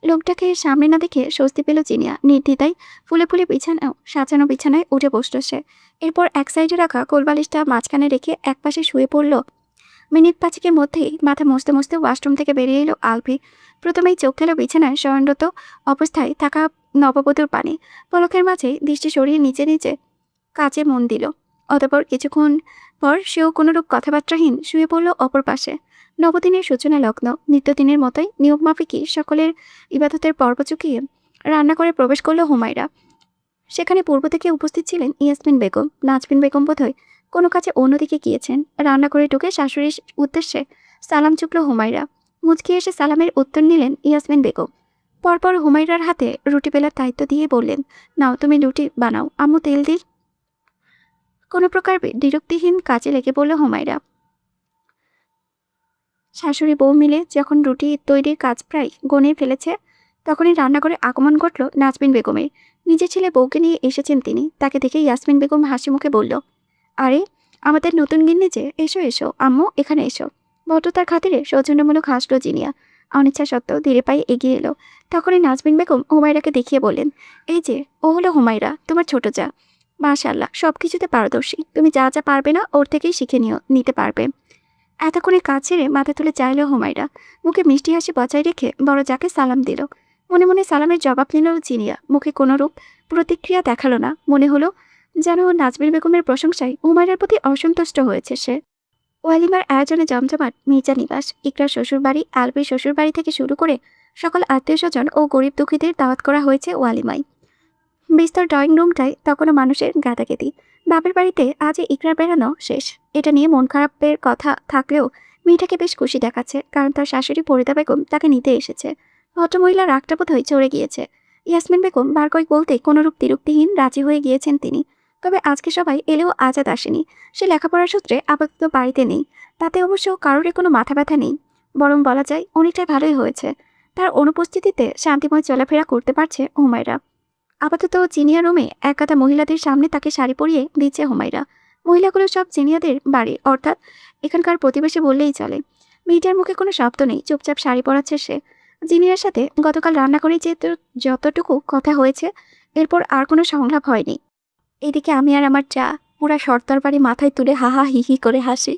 লোকটাকে সামনে না দেখে স্বস্তি পেল জিনিয়া। নির্দ্বিধায় ফুলে ফুলে সাজানো বিছানায় উঠে বসল সে। এরপর এক সাইডে রাখা কোলবালিশটা মাঝখানে রেখে একপাশে শুয়ে পড়ল। মিনিট পাঁচেকের মধ্যেই মাথা মুছতে মুছতে ওয়াশরুম থেকে বেরিয়ে এলো আলভি। প্রথমেই চোখ খেলো বিছানায় শয়নরত অবস্থায় থাকা নববধূর পানে। পলকের মাঝে দৃষ্টি সরিয়ে নিচে নিচে কাজে মন দিল। অতঃপর কিছুক্ষণ পর সেও কোনোরূপ কথাবার্তাহীন শুয়ে পড়ল অপর পাশে। নবদিনের সূচনা লগ্ন। নিত্যদিনের মতোই নিয়মমাফিকই সকলের ইবাদতের পর্ব চুকিয়ে রান্না করে প্রবেশ করল হুমায়রা। সেখানে পূর্ব থেকে উপস্থিত ছিলেন ইয়াসমিন বেগম। নাজবিন বেগম বোধহয় কোনো কাজে অন্যদিকে গিয়েছেন। রান্না করে ঢুকে শাশুড়ির উদ্দেশ্যে সালাম চুকল হুমায়রা। মুচকি এসে সালামের উত্তর নিলেন ইয়াসমিন বেগম। পরপর হুমায়রার হাতে রুটি বেলার দায়িত্ব দিয়ে বললেন, নাও তুমি রুটি বানাও, আম্মু তেল দিই। কোনো প্রকার বিরক্তিহীন কাজে লেগে পড়ল হুমায়রা। শাশুড়ি বউ মিলে যখন রুটি তৈরির কাজ প্রায় গনিয়ে ফেলেছে, তখনই রান্নাঘরে আগমন ঘটল নাজবিন বেগমের। নিজের ছেলে বউকে নিয়ে এসেছেন তিনি। তাকে দেখে ইয়াসমিন বেগম হাসি মুখে বলল, আরে আমাদের নতুন গিন্নি যে, এসো এসো আম্মু, এখানে এসো। ভদ্রতার খাতিরে সৌজন্যমূলক হাসল জিনিয়া। অনিচ্ছা সত্ত্বেও ধীরে পায়ে এগিয়ে এলো। তখনই নাজবিন বেগম হুমায়রাকে দেখিয়ে বললেন, এই যে ও হলো হুমায়রা, তোমার ছোট যা। মাশাআল্লাহ, সব কিছুতে পারদর্শী। তুমি যা যা পারবে না ওর থেকেই শিখে নিতে পারবে। এতক্ষণে কাজ ছেড়ে মাথা তুলে চাইল হুমায়রা। মুখে মিষ্টি হাসি বজায় রেখে বড় যাকে সালাম দিল। মনে মনে সালামের জবাব নিল জিনিয়া। মুখে কোনোরূপ প্রতিক্রিয়া দেখালো না। মনে হলো যেন নাজবিন বেগমের প্রশংসায় হুমায়রার প্রতি অসন্তুষ্ট হয়েছে সে। ওয়ালিমার আয়োজনে জমজমাট মির্জা নিবাস। ইকরার শ্বশুরবাড়ি, আলবির শ্বশুরবাড়ি থেকে শুরু করে সকল আত্মীয় স্বজন ও গরিব দুঃখীদের দাওয়াত করা হয়েছে ওয়ালিমায়। বিস্তর ড্রয়িং রুমটায় তখনও মানুষের গাদাগেদি। বাপের বাড়িতে আজই ইকরার বেড়ানো শেষ। এটা নিয়ে মন খারাপের কথা থাকলেও মেয়েটাকে বেশ খুশি দেখাচ্ছে, কারণ তার শাশুড়ি ফরিদা বেগম তাকে নিতে এসেছে। ভদ্রমহিলার রাগটা বোধহয় চড়ে গিয়েছে। ইয়াসমিন বেগম বার কয়েক বলতে কোনোরূপ তিরুক্তিহীন রাজি হয়ে গিয়েছেন তিনি। তবে আজকে সবাই এলেও আজাদ আসেনি। সে লেখাপড়ার সূত্রে আপাতত বাড়িতে নেই। তাতে অবশ্য কারোরই কোনো মাথা ব্যথা নেই। বরং বলা যায় অনেকটাই ভালোই হয়েছে। তার অনুপস্থিতিতে শান্তিময় চলাফেরা করতে পারছে হুমায়রা। আপাতত জিনিয়া রুমে এক গাদা মহিলাদের সামনে তাকে শাড়ি পরিয়ে দিচ্ছে হুমায়রা। মহিলাগুলো সব জিনিয়াদের বাড়ি, অর্থাৎ এখানকার প্রতিবেশী বললেই চলে। মেয়েটার মুখে কোনো শব্দ নেই, চুপচাপ শাড়ি পরাচ্ছে সে। জিনিয়ার সাথে গতকাল রান্না করে যতটুকু কথা হয়েছে, এরপর আর কোনো সংলাপ হয়নি। এদিকে আমি আর আমার চা পুরা সর্দার বাড়ি মাথায় তুলে হা হা হি হি করে হাসি।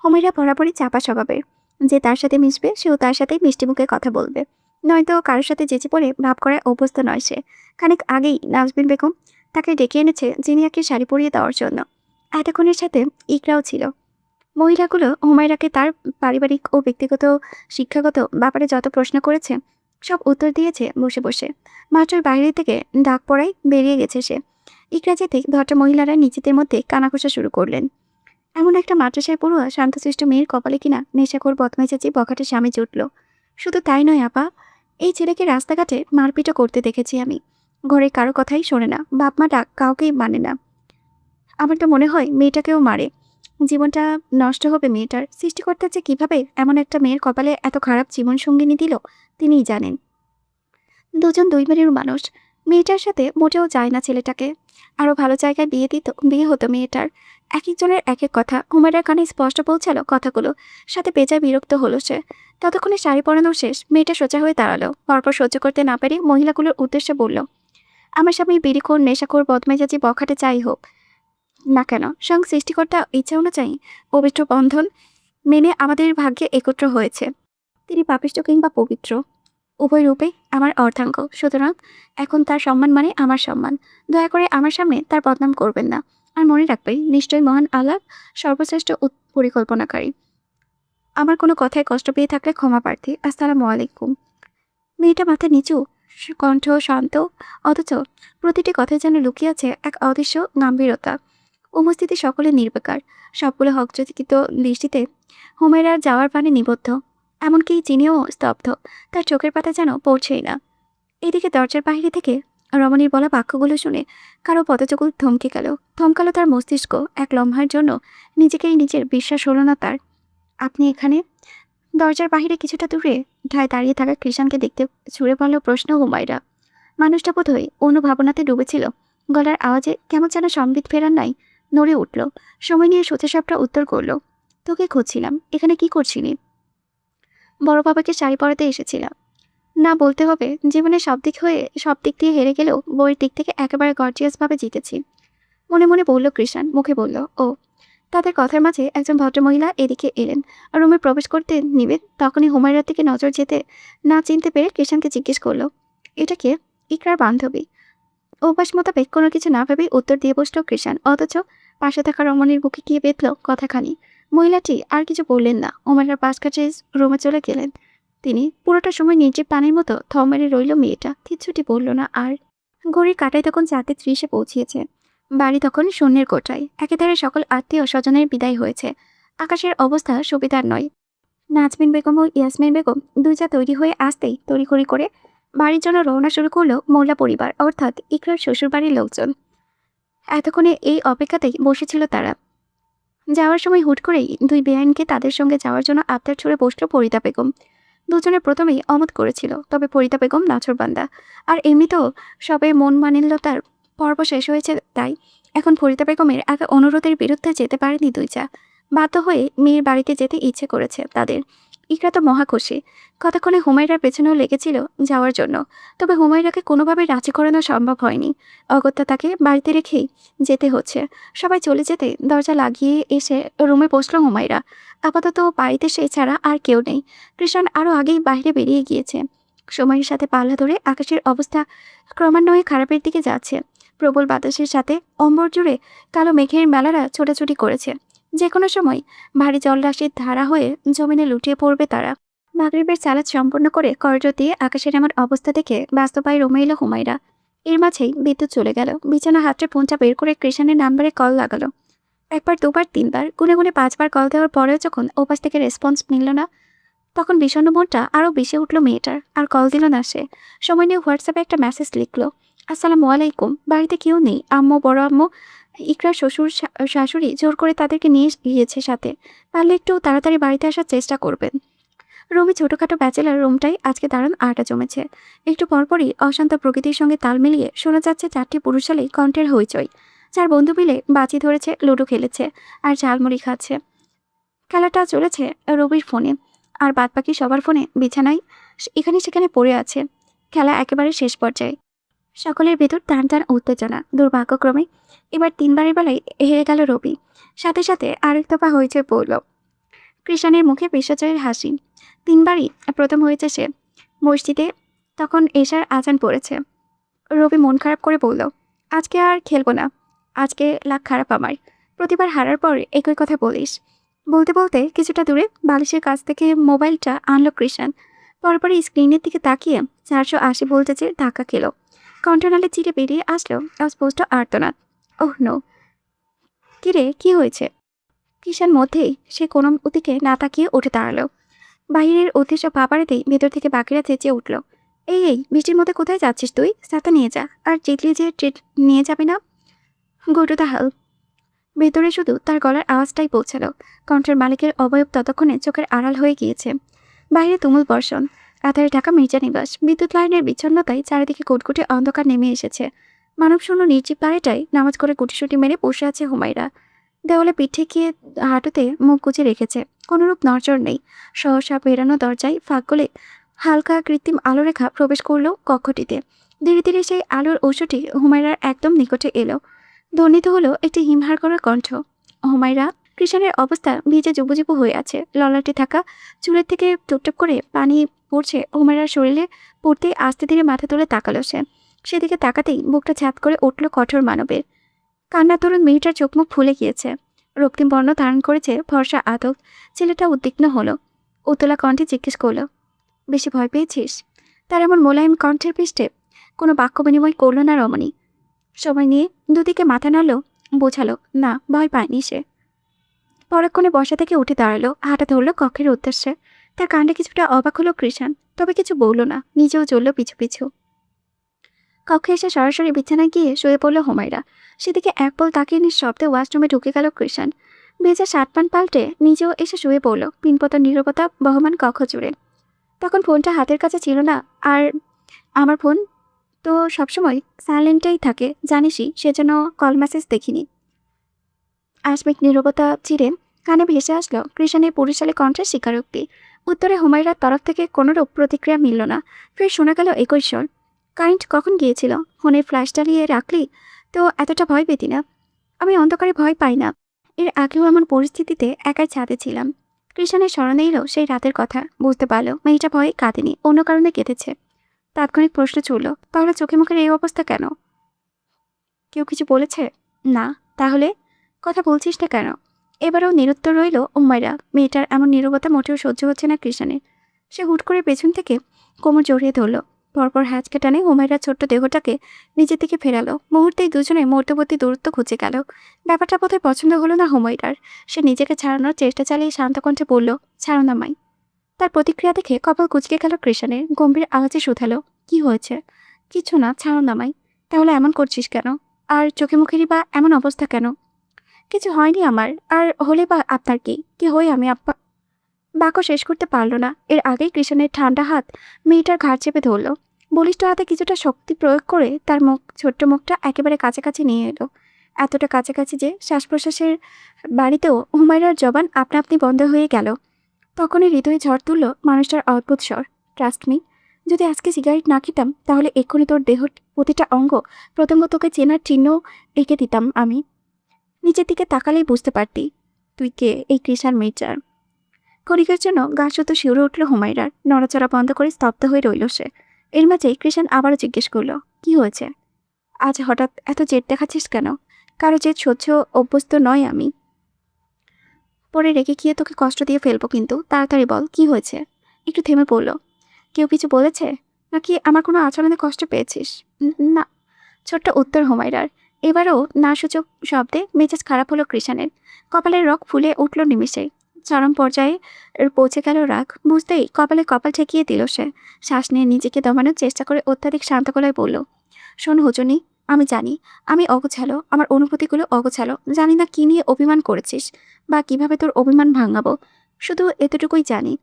হুমায়রা বরাবরই চাপা স্বভাবের। যে তার সাথে মিশবে সেও তার সাথেই মিষ্টি মুখে কথা বলবে, নয়তো কারোর সাথে যেচে পড়ে ভাব করায় অভ্যস্ত নয় সে। খানিক আগেই নাজবিন বেগম তাকে ডেকে এনেছে জিনিয়াকে শাড়ি পরিয়ে দেওয়ার জন্য। এতক্ষণের সাথে ইকরাও ছিল। মহিলাগুলো হুমায়রাকে তার পারিবারিক ও ব্যক্তিগত শিক্ষাগত ব্যাপারে যত প্রশ্ন করেছে সব উত্তর দিয়েছে বসে বসে। মাত্র বাইরে থেকে ডাক পড়াই বেরিয়ে গেছে সে। ইকরা যেতে ভদ্র মহিলারা নিজেদের মধ্যে কানাঘোষা শুরু করলেন। এমন একটা মাদ্রাসায় পড়ুয়া শান্তশিষ্ট মেয়ের কপালে কিনা নেশাখোর বদমেজাজি বখাটে স্বামী জুটল। শুধু তাই নয় আপা, এই ছেলেকে রাস্তাঘাটে মারপিটও করতে দেখেছি আমি। ঘরে কারো কথাই শোনে না, বাপ মা ডাক কাউকেই মানে না। আমার তো মনে হয় মেয়েটাকেও মারে। জীবনটা নষ্ট হবে মেয়েটার। সৃষ্টিকর্তা যে কিভাবে এমন একটা মেয়ের কপালে এত খারাপ জীবন সঙ্গিনী দিল তিনিই জানেন। দুজন দুই বাড়ির মানুষ। মেয়েটার সাথে মোটেও যায় না ছেলেটাকে। আরও ভালো জায়গায় বিয়ে হতো মেয়েটার। এক একজনের এক এক কথা হুমায়রার কানে স্পষ্ট পৌঁছালো কথাগুলো। সাথে বেজায় বিরক্ত হলো সে। ততক্ষণে শাড়ি পরানো শেষ। মেয়েটা সোজা হয়ে দাঁড়ালো। পরপর সহ্য করতে না পেরে মহিলাগুলোর উদ্দেশ্যে বলল, আমার স্বামী বিড়িখোর, নেশাখোর, বদমেজাজি বখাটে চাই হোক না কেন, স্বয়ং সৃষ্টিকর্তা ইচ্ছা অনুযায়ী পবিত্র বন্ধন মেনে আমাদের ভাগ্যে একত্র হয়েছে। তিনি পাপিষ্ঠ কিংবা পবিত্র উভয় রূপেই আমার অর্ধাঙ্গ, সুতরাং এখন তার সম্মান মানে আমার সম্মান। দয়া করে আমার সামনে তার বদনাম করবেন না। আর মনে রাখবেন, নিশ্চয়ই মহান আল্লাহ সর্বশ্রেষ্ঠ পরিকল্পনাকারী। আমার কোনো কথায় কষ্ট পেয়ে থাকলে ক্ষমা প্রার্থী। আসসালামু আলাইকুম। মেয়েটা মাথা নিচু, কণ্ঠ শান্ত, অথচ প্রতিটি কথায় যেন লুকিয়ে আছে এক অদৃশ্য গম্ভীরতা। উপস্থিতি সকলে নির্বিকার, সবগুলো হকচকিত দৃষ্টিতে হুমায়রার যাওয়ার পানে নিবদ্ধ। এমনকি চিনিও স্তব্ধ, তার চোখের পাতা যেন পড়ছেই না। এদিকে দরজার বাহিরে থেকে রমণীর বলা বাক্যগুলো শুনে কারো পদচকুল থমকে গেল। থমকালো তার মস্তিষ্ক। এক লম্হার জন্য নিজেকেই নিজের বিশ্বাস হলো না তার। আপনি এখানে? দরজার বাহিরে কিছুটা দূরে ঠায় দাঁড়িয়ে থাকা কৃষাণকে দেখতে ছুড়ে পড়ল প্রশ্ন হুমায়রা। মানুষটা বোধহয় অন্য ভাবনাতে ডুবেছিল। গলার আওয়াজে কেমন যেন সম্বিত ফেরার নাই নড়ে উঠল। সময় নিয়ে সোজাসাপটা উত্তর করল, তোকে খুঁজছিলাম। এখানে কি করছিলি? বড় বাবাকে শাড়ি পরাতে এসেছিলাম। না বলতে হবে, জীবনে সব দিক দিয়ে হেরে গেলেও বইয়ের দিক থেকে একেবারে গর্জিয়াসভাবে জিতেছি। মনে মনে বলল কৃষাণ, মুখে বলল, ও। তাদের কথার মাঝে একজন ভদ্রমহিলা এদিকে এলেন। রুমে প্রবেশ করতে নিবে তখনই হুমায়রার দিকে নজর যেতে না চিনতে পেরে কৃষাণকে জিজ্ঞেস করল, এটা কে? ইকরার বান্ধবী। অভ্যাস মোতাবেক কোনো কিছু না ভেবেই উত্তর দিয়ে বসল কৃষাণ, অথচ পাশে থাকা রমণীর বুকে গিয়ে বেঁধল কথাখানি। মহিলাটি আর কিছু বললেন না, হুমায়রার পাশ কাছে রুমে চলে গেলেন। তিনি পুরোটা সময় নির্জীব প্রাণীর মতো থম মেরে রইল। মেয়েটা কিচ্ছুটি বলল না আর। ঘড়ির কাঁটায় তখন 4:30 পৌঁছিয়েছে। বাড়ি তখন শূন্যের কোঠায়। একেধারে সকল আত্মীয় স্বজনের বিদায় হয়েছে। আকাশের অবস্থা সুবিধার নয়। নাজমিন বেগম ও ইয়াসমিন বেগম দুইজা তৈরি হয়ে আসতেই তড়িঘড়ি করে বাড়ির জন্য রওনা শুরু করলো মোল্লা পরিবার, অর্থাৎ ইকরার শ্বশুরবাড়ির লোকজন। এতক্ষণে এই অপেক্ষাতেই বসেছিল তারা। যাওয়ার সময় হুট করেই দুই বেআইনকে তাদের সঙ্গে যাওয়ার জন্য আবদার ছুড়ে বসল ফরিদা বেগম। দুজনে প্রথমেই অমত করেছিল, তবে ফরিদা বেগম নাছোড়বান্দা। আর এমনিতেও সবে মন মানিল্যতার পর্ব শেষ হয়েছে, তাই এখন ফরিদা বেগমের আগে অনুরোধের বিরুদ্ধে যেতে পারেনি দুইজা। বাধ্য হয়ে মেয়ের বাড়িতে যেতে ইচ্ছে করেছে তাদের। ইকরা তো মহা খুশি। কতক্ষণে হুমায়রার পেছনেও লেগেছিল যাওয়ার জন্য, তবে হুমায়রাকে কোনোভাবে রাজি করানো সম্ভব হয়নি। অগত্যা তাকে বাড়িতে রেখেই যেতে হচ্ছে। সবাই চলে যেতে দরজা লাগিয়ে এসে রুমে বসল হুমায়রা। আপাতত বাড়িতে সে ছাড়া আর কেউ নেই। কৃষাণ আরও আগেই বাইরে বেরিয়ে গিয়েছে। সময়ের সাথে পাল্লা ধরে আকাশের অবস্থা ক্রমান্বয়ে খারাপের দিকে যাচ্ছে। প্রবল বাতাসের সাথে অম্বর জুড়ে কালো মেঘের মেলারা ছোটাছুটি করেছে। যে কোনো সময় ভারী জলরাশির ধারা হয়ে জমিনে লুটিয়ে পড়বে তারা। মাগরিবের সালাত সম্পন্ন করে করিডোর দিয়ে আকাশের এমন অবস্থা দেখে বাস্তবায় রুমে এলো হুমায়রা। এর মাঝেই বিদ্যুৎ চলে গেল। বিছানা হাতটা ফোনটা বের করে কৃষাণের নাম্বারে কল লাগালো। একবার, দুবার, তিনবার, গুনে গুনে 5বার কল দেওয়ার পরেও যখন ওপাশ থেকে রেসপন্স মিলল না, তখন বিষণ্ণ মনটা আরও বেশি উঠল মেয়েটার। আর কল দিল না সে। সময় নিয়ে হোয়াটসঅ্যাপে একটা মেসেজ লিখলো, আসসালামু আলাইকুম, বাড়িতে কেউ নেই। আম্মু, বড় আম্মু, ইকরার শ্বশুর শাশুড়ি জোর করে তাদেরকে নিয়ে গিয়েছে সাথে। পারলে একটু তাড়াতাড়ি বাড়িতে আসার চেষ্টা করবেন। রবি ছোটখাটো ব্যাচেলার রুমটাই আজকে দারুণ আড্ডা জমেছে। একটু পরপরই অশান্ত প্রকৃতির সঙ্গে তাল মিলিয়ে শোনা যাচ্ছে 4টি পুরুষালী কণ্ঠের হইচই। 4 বন্ধু মিলে বাজি ধরেছে, লুডো খেলেছে আর ঝালমুড়ি খাচ্ছে। খেলাটা চলেছে রবির ফোনে, আর বাদবাকি সবার ফোনে বিছানায় এখানে সেখানে পড়ে আছে। খেলা একেবারে শেষ পর্যায়ে। সকলের ভেতর টান টান উত্তেজনা। দুর্ভাগ্যক্রমে এবার 3বারের বেলায় হেরে গেল রবি। সাথে সাথে আরেক দফা হয়েছে পড়ল। কৃষাণের মুখে বিশ্বজয়ের হাসি। 3বারই প্রথম হয়েছে সে। মসজিদে তখন এশার আজান পড়েছে। রবি মন খারাপ করে বলল, আজকে আর খেলবো না। আজকে লাখ খারাপ আমার। প্রতিবার হারার পর একই কথা বলিস। বলতে বলতে কিছুটা দূরে বালিশের কাছ থেকে মোবাইলটা আনলো কৃষাণ। পরপরই স্ক্রিনের দিকে তাকিয়ে 480 ভোল্টেজের ধাক্কা খেল। কণ্ঠনালে চিরে বেরিয়ে আসলো অস্পষ্ট আর্তনাদ। Oh no! কিরে, কি হয়েছে? কৃষাণ মধ্যেই সে কোনো দিকে না তাকিয়ে উঠে দাঁড়ালো। বাহিরের অদৃশ্য পাপাড়াতেই ভেতর থেকে বাকিরা চেঁচিয়ে উঠল, এই এই, বৃষ্টির মধ্যে কোথায় যাচ্ছিস তুই? ছাতা নিয়ে যা। আর জিতলি যে ট্রিট নিয়ে যাবে না? Go to the hell. ভেতরে শুধু তার গলার আওয়াজটাই পৌঁছাল। কণ্ঠের মালিকের অবয়ব ততক্ষণে চোখের আড়াল হয়ে গিয়েছে। বাইরে তুমুল বর্ষণ। আধারে ঢাকা মির্জা নিবাস। বিদ্যুৎ লাইনের বিচ্ছন্নতায় চারিদিকে কুটকুটে অন্ধকার নেমে এসেছে। মানবশূন্য নির্জীব বাড়িটায় নামাজ করে কুটিসুটি মেরে বসে আছে হুমায়রা। দেওয়ালে পিঠে গিয়ে হাঁটুতে মুখ গুজে রেখেছে। কোনোরূপ নড়চড় নেই। সহসা বেরানো দরজায় ফাঁক গলে হালকা কৃত্রিম আলোরেখা প্রবেশ করলো কক্ষটিতে। ধীরে ধীরে সেই আলোর ঔষধটি হুমায়রার একদম নিকটে এলো। ধ্বনিত হলো একটি হিমহার করা কণ্ঠ। হুমায়রা। কৃষাণের অবস্থা ভিজে জুবুজুবু হয়ে আছে। ললাটে থাকা চুলের থেকে টুপটাপ করে পানি পড়ছে হুমায়রার শরীরে পড়তেই আস্তে ধীরে মাথা তুলে তাকালো সে। সেদিকে তাকাতেই বুকটা ছাদ করে উঠল কঠোর মানবের। কান্নার তরুণ মেয়েটার চোখ মুখ ফুলে গিয়েছে, রক্তিম বর্ণ ধারণ করেছে ফর্সা আদব। ছেলেটা উদ্বিগ্ন হলো, উতলা কণ্ঠে জিজ্ঞেস করল, বেশি ভয় পেয়েছিস? তার এমন মোলায়েম কণ্ঠের পৃষ্ঠে কোনো বাক্য বিনিময় করল না রমণী। সময় নিয়ে দুদিকে মাথা নাড়ল, বোঝালো না, ভয় পায়নি সে। পরক্ষণে বসা থেকে উঠে দাঁড়ালো, হাঁটা ধরল কক্ষের উদ্দেশ্যে। তার কাণ্ডে কিছুটা অবাক হলো কৃষাণ, তবে কিছু বলল না, নিজেও চলল পিছু পিছু। কক্ষে এসে সরাসরি বিছানায় গিয়ে শুয়ে পড়ল হুমায়রা। সেদিকে এক পল তাকিয়ে নিঃশব্দে ওয়াশরুমে ঢুকে গেল কৃষাণ। ভেজা শার্ট প্যান্ট পাল্টে নিজেও এসে শুয়ে পড়ল পিনপতার নীরবতা বহমান কক্ষ জুড়ে। তখন ফোনটা হাতের কাছে ছিল না, আর আমার ফোন তো সবসময় সাইলেন্টেই থাকে জানিসই, সেজন্য কল মেসেজ দেখিনি। আসমিক নীরবতা চিরে কানে ভেসে আসলো কৃষাণের পুরুষালী কণ্ঠের স্বীকারোক্তি। উত্তরে হুমায়রার তরফ থেকে কোনোরূপ প্রতিক্রিয়া মিলল না। ফের শোনা গেল একই স্বর, কারেন্ট কখন গিয়েছিল? ফোনের ফ্ল্যাশ জ্বালিয়ে রাখলি তো এতটা ভয় পেতি না। আমি অন্ধকারে ভয় পাই না, এর আগেও এমন পরিস্থিতিতে একাই ছাদে ছিলাম। কৃষাণের স্মরণে এলো সেই রাতের কথা, বুঝতে পারলো মেয়েটা ভয়ে কাঁদেনি, অন্য কারণে কেঁদেছে। তাৎক্ষণিক প্রশ্ন চলল, তাহলে চোখে মুখের এই অবস্থা কেন? কেউ কিছু বলেছে? না। তাহলে কথা বলছিস না কেন? এবারেও নিরুত্তর রইল হুমায়রা। মেয়েটার এমন নীরবতা মোটেও সহ্য হচ্ছে না কৃষাণের। সে হুট করে পেছন থেকে কোমর জড়িয়ে ধরল, পরপর হ্যাঁচকে টানে হুমায়রার ছোট্ট দেহটাকে নিজের দিকে ফেরালো। মুহূর্তেই দুজনে মধ্যবর্তী দূরত্ব খুঁজে গেল। ব্যাপারটা বোধহয় পছন্দ হলো না হুমায়রার। সে নিজেকে ছাড়ানোর চেষ্টা চালিয়ে শান্ত কণ্ঠে বলল, ছাড়ো না মাই। তার প্রতিক্রিয়া দেখে কপাল কুঁচকে গেল কৃষাণের। গম্ভীর আওয়াজে শুধালো, কি হয়েছে? কিছু না, ছাড়ো না মাই। তাহলে এমন করছিস কেন? আর চোখে মুখেরই বা এমন অবস্থা কেন? কিছু হয়নি আমার, আর হলে বা আপনার কি হই আমি আপা? বাক্য শেষ করতে পারল না, এর আগেই কৃষাণের ঠান্ডা হাত মেয়েটার ঘাড় চেপে ধরল। বলিষ্ঠ হাতে কিছুটা শক্তি প্রয়োগ করে তার ছোট্ট মুখটা একেবারে কাছাকাছি নিয়ে এলো। এতটা কাছাকাছি যে শ্বাস প্রশ্বাসের বাড়িতেও হুমায়রার জবান আপনা আপনি বন্ধ হয়ে গেল। তখনই হৃদয়ে ঝড় তুলল মানুষটার অদ্ভুত স্বর, ট্রাস্ট মি। যদি আজকে সিগারেট না খেতাম তাহলে এক্ষুনি তোর দেহর প্রতিটা অঙ্গ প্রথম তোকে চেনার চিহ্ন এঁকে দিতাম আমি। নিচের দিকে তাকালেই বুঝতে পারতি তুই কে, এই কৃষাণ মির্জার। ক্ষণিকের জন্য গা শুধু শিউরে উঠল হুমায়রার, নড়াচড়া বন্ধ করে স্তব্ধ হয়ে রইল সে। এর মাঝেই কৃষাণ আবারও জিজ্ঞেস করল, কি হয়েছে? আজ হঠাৎ এত জেদ দেখাচ্ছিস কেন? কারো জেদ সহ্য অভ্যস্ত নয় আমি। পরে রেগে গিয়ে তোকে কষ্ট দিয়ে ফেলবো, কিন্তু তাড়াতাড়ি বল কি হয়েছে। একটু থেমে পড়ল। কেউ কিছু বলেছে? নাকি আমার কোনো আচরণে কষ্ট পেয়েছিস? না। ছোট্ট উত্তর হুমায়রার। এবারও না সূচক শব্দে মেজাজ খারাপ হলো কৃষাণের। কপালের রগ ফুলে উঠল নিমিষেই। চরম পর্যায়ে পৌঁছে গেল রাগ। বুঝতেই কপালে কপাল ঠেকিয়ে দিল সে। শ্বাস নিয়ে নিজেকে দমানোর চেষ্টা করে অত্যাধিক শান্ত গলায় বলল, শোন হুজুনি, আমি জানি আমি অগোছালো, আমার অনুভূতিগুলো অগোছালো। জানি না কি নিয়ে অভিমান করেছিস বা কিভাবে তোর অভিমান ভাঙাবো। শুধু এতটুকুই জানি,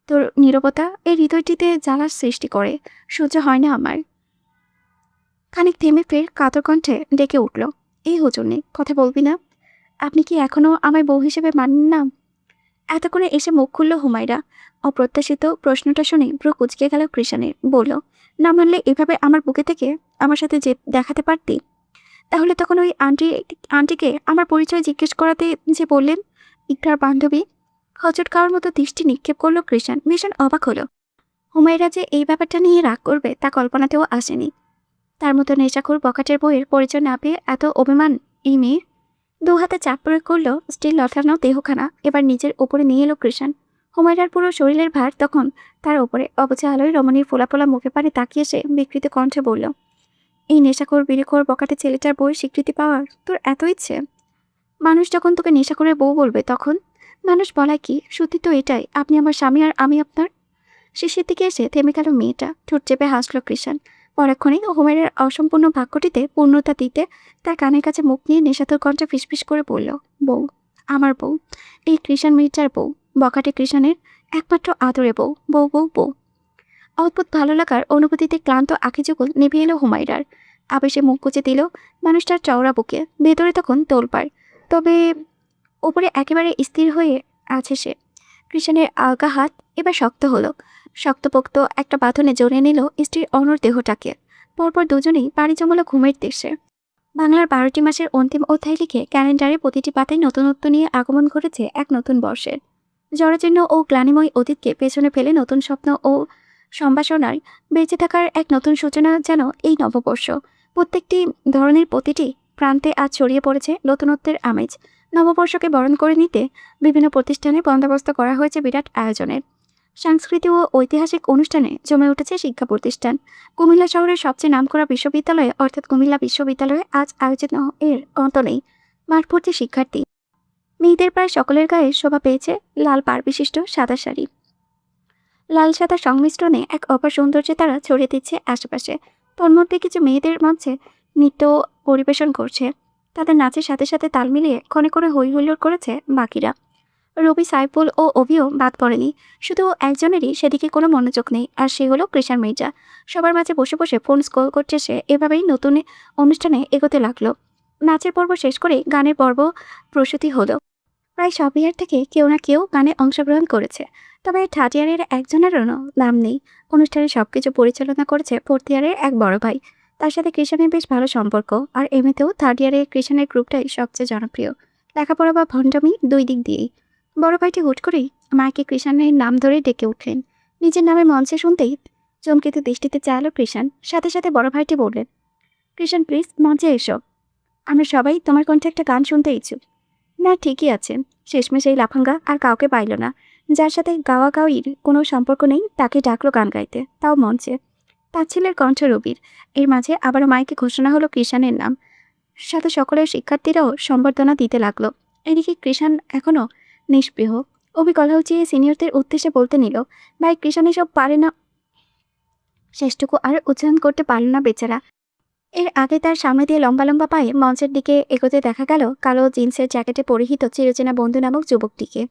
তোর নীরবতা এই হৃদয়টিতে জ্বালার সৃষ্টি করে। সহ্য হয় না আমার। খানিক থেমে ফের কাতর কণ্ঠে ডেকে উঠল, এই হুজুরনি, কথা বলবি না? আপনি কি এখনো আমায় বউ হিসেবে মানেন না? এত করে এসে মুখ খুলল হুমায়রা। অপ্রত্যাশিত প্রশ্নটা শুনে ভ্রু কুঁচকে গেল কৃষাণের। বলল, না মানলে এভাবে আমার বুকে থেকে আমার সাথে যে দেখাতে পারতি? তাহলে তখন ওই আন্টিকে আমার পরিচয় জিজ্ঞেস করাতে যে বললেন ইকরার বান্ধবী। হজট খাওয়ার মতো দৃষ্টি নিক্ষেপ করলো কৃষাণ। ভীষণ অবাক হলো। হুমায়রা যে এই ব্যাপারটা নিয়ে রাগ করবে তা কল্পনাতেও আসেনি। তার মতো নেশাখোর বখাটের বইয়ের পরিচয় না পেয়ে এত অভিমান এই মেয়ের। দু হাতে চাপ প্রয়োগ করলো স্টিল লথানো দেহখানা এবার নিজের ওপরে নিয়ে এলো কৃষাণ। হুমায়রার পুরো শরীরের ভার তখন তার ওপরে। অবচে আলোয় রমণীর ফোলাফোলা মুখে পানে তাকিয়ে সে বিকৃত কণ্ঠে বলল, এই নেশাখোর বিড়িখোর বখাটে ছেলেটার বউয়ের স্বীকৃতি পাওয়ার তোর এত ইচ্ছে? মানুষ যখন তোকে নেশাখোরের বউ বলবে তখন? মানুষ বলায় কি, সত্যি তো এটাই, আপনি আমার স্বামী আর আমি আপনার। শেষের দিকে এসে থেমে গেল মেয়েটা। ঠোঁট চেপে হাসল কৃষাণ। পরক্ষণেই হুমায়রার অসম্পূর্ণ বাক্যটিতে পূর্ণতা দিতে তার কানের কাছে মুখ নিয়ে নেশাতুর কণ্ঠে ফিসফিস করে বলল, বউ, আমার বউ, এই কৃষাণ মির্জার বউ, বখাটে কৃষাণের একমাত্র আদরে বউ, বউ বউ বউ। অদ্ভুত ভালো লাগার অনুভূতিতে ক্লান্ত আঁখি যুগল নেভে এলো হুমায়রার। আবেশে মুখ গুজে দিল মানুষটার চওড়া বুকে। ভেতরে তখন তোলপাড়, তবে উপরে একেবারে স্থির হয়ে আছে সে। কৃষাণের আলগা হাত এবার শক্ত হলো। শক্তপোক্ত একটা বাঁধনে জড়িয়ে নিল স্ত্রীর অনড় দেহটাকে। পরপর দুজনেই পাড়ি জমালো ঘুমের দেশে। বাংলার 12টি মাসের অন্তিম অধ্যায় লিখে ক্যালেন্ডারে প্রতিটি পাতায় নতুনত্ব নিয়ে আগমন ঘটেছে এক নতুন বর্ষের। জরাজীর্ণ ও গ্লানিময় অতীতকে পেছনে ফেলে নতুন স্বপ্ন ও সম্ভাষণার বেঁচে থাকার এক নতুন সূচনা যেন এই নববর্ষ। প্রত্যেকটি ধরনের প্রতিটি প্রান্তে আজ ছড়িয়ে পড়েছে নতুনত্বের আমেজ। নববর্ষকে বরণ করে নিতে বিভিন্ন প্রতিষ্ঠানে বন্দোবস্ত করা হয়েছে বিরাট আয়োজনের। সাংস্কৃতিক ও ঐতিহাসিক অনুষ্ঠানে জমে উঠেছে শিক্ষা প্রতিষ্ঠান। কুমিল্লা শহরের সবচেয়ে নামকরা বিশ্ববিদ্যালয়ে অর্থাৎ কুমিল্লা বিশ্ববিদ্যালয়ে আজ আয়োজিত এর অন্ত নেই। মাঠ ভর্তি শিক্ষার্থী। মেয়েদের প্রায় সকলের গায়ে শোভা পেয়েছে লাল পাড় বিশিষ্ট সাদা শাড়ি। লাল সাদা সংমিশ্রণে এক অপার সৌন্দর্যে তারা ছড়িয়ে দিচ্ছে আশেপাশে। তন্মধ্যে কিছু মেয়েদের মঞ্চে নৃত্য পরিবেশন করছে। তাদের নাচের সাথে সাথে তাল মিলিয়ে ক্ষণে ক্ষণে হই হুল্লোড় করেছে বাকিরা। রবি, সাইফুল ও অভিও বাদ পড়েনি। শুধু একজনেরই সেদিকে কোনো মনোযোগ নেই, আর সে হলো কৃষাণ মির্জা। সবার মাঝে বসে বসে ফোন স্ক্রল করছে সে। এভাবেই নতুন অনুষ্ঠানে এগোতে লাগলো। নাচের পর্ব শেষ করে গানের পর্ব প্রসূতি হলো। প্রায় সব ইয়ার থেকে কেউ না কেউ গানে অংশগ্রহণ করেছে, তবে থার্ড ইয়ারের একজনেরও নাম নেই। অনুষ্ঠানে সবকিছু পরিচালনা করেছে ফোর্থ ইয়ারের এক বড় ভাই। তার সাথে কৃষাণের বেশ ভালো সম্পর্ক, আর এমনিতেও থার্ড ইয়ারের কৃষাণের গ্রুপটাই সবচেয়ে জনপ্রিয়। লেখাপড়া বা ভণ্ডামি দুই দিক দিয়েই। বড় ভাইটি হুট করেই মাকে কৃষাণের নাম ধরে ডেকে উঠলেন। নিজের নামে মঞ্চে শুনতেই চমকিত দৃষ্টিতে চাইল কৃষাণ। সাথে সাথে বড় ভাইটি বললেন, কৃষাণ প্লিজ মঞ্চে এসো, আমরা সবাই তোমার কণ্ঠে একটা গান শুনতে ইচ্ছুক। না, ঠিকই আছে। শেষমেশ এই লাফাঙ্গা আর কাউকে পাইল না। যার সাথে গাওয়া গাওয়ির কোনো সম্পর্ক নেই তাকে ডাকলো গান গাইতে, তাও মঞ্চে। তার ছেলের কণ্ঠ রবির। এর মাঝে আবারও মাইকে ঘোষণা হলো কৃষাণের নাম। সাথে সকলের শিক্ষার্থীরাও সম্বর্ধনা দিতে লাগলো। এদিকে কৃষাণ এখনও নিষ্পৃহ। অভি গলা উঁচিয়ে সিনিয়রদের উদ্দেশ্যে বলতে নিল, ভাই কৃষাণ এসব পারে না। শেষটুকু আর উচ্চারণ করতে পারল না বেচারা। এর আগে তার সামনে দিয়ে লম্বা লম্বা পায়ে মঞ্চের দিকে এগোতে দেখা গেল কালো জিন্সের জ্যাকেটে পরিহিত চিরচেনা বন্ধু নামক যুবকটিকে।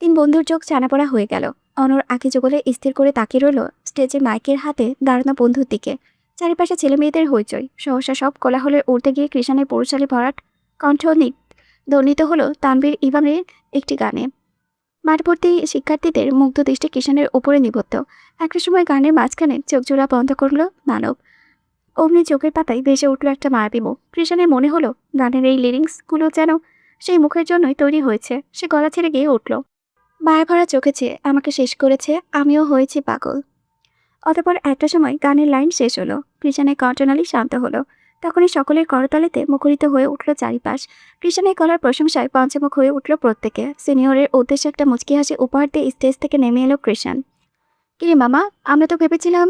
তিন বন্ধুর চোখ ছানাপড়া হয়ে গেল। অনর আঁকি যুগলে স্থির করে তাকিয়ে রইল স্টেজে মাইকের হাতে দাঁড়ানো বন্ধুর দিকে। চারিপাশে ছেলে মেয়েদের হইচই। সহসা সব কোলাহলের উঠতে গিয়ে কৃষাণের পৌরশালী ভরাট কণ্ঠ ধ্বনিত হলো তানভীর ইমামের একটি গানে। মাঠ ভর্তি শিক্ষার্থীদের মুগ্ধ দৃষ্টি কৃষাণের ওপরে নিবদ্ধ। একটা সময় গানের মাঝখানে চোখ জোড়া বন্ধ করলো মানব। অমনি চোখের পাতায় ভেসে উঠল একটা মায়াবী মুখ। কৃষাণের মনে হলো গানের এই লিরিক্সগুলো যেন সেই মুখের জন্যই তৈরি হয়েছে। সে গলা ছেড়ে গিয়ে উঠল, মায়া ভরা চোখে চেয়ে আমাকে শেষ করেছে, আমিও হয়েছি পাগল। অতঃপর একটা সময় গানের লাইন শেষ হলো। কৃষাণের কণ্ঠনালী শান্ত হলো। তখনই সকলের করতালিতে মুখরিত হয়ে উঠল চারিপাশ। কৃষাণের গলার প্রশংসায় পঞ্চমুখ হয়ে উঠল প্রত্যেকে। সিনিয়রের উদ্দেশ্যে একটা মুচকি হাসি উপহার দিয়ে স্টেজ থেকে নেমে এলো কৃষাণ। কিরে মামা, আমরা তো ভেবেছিলাম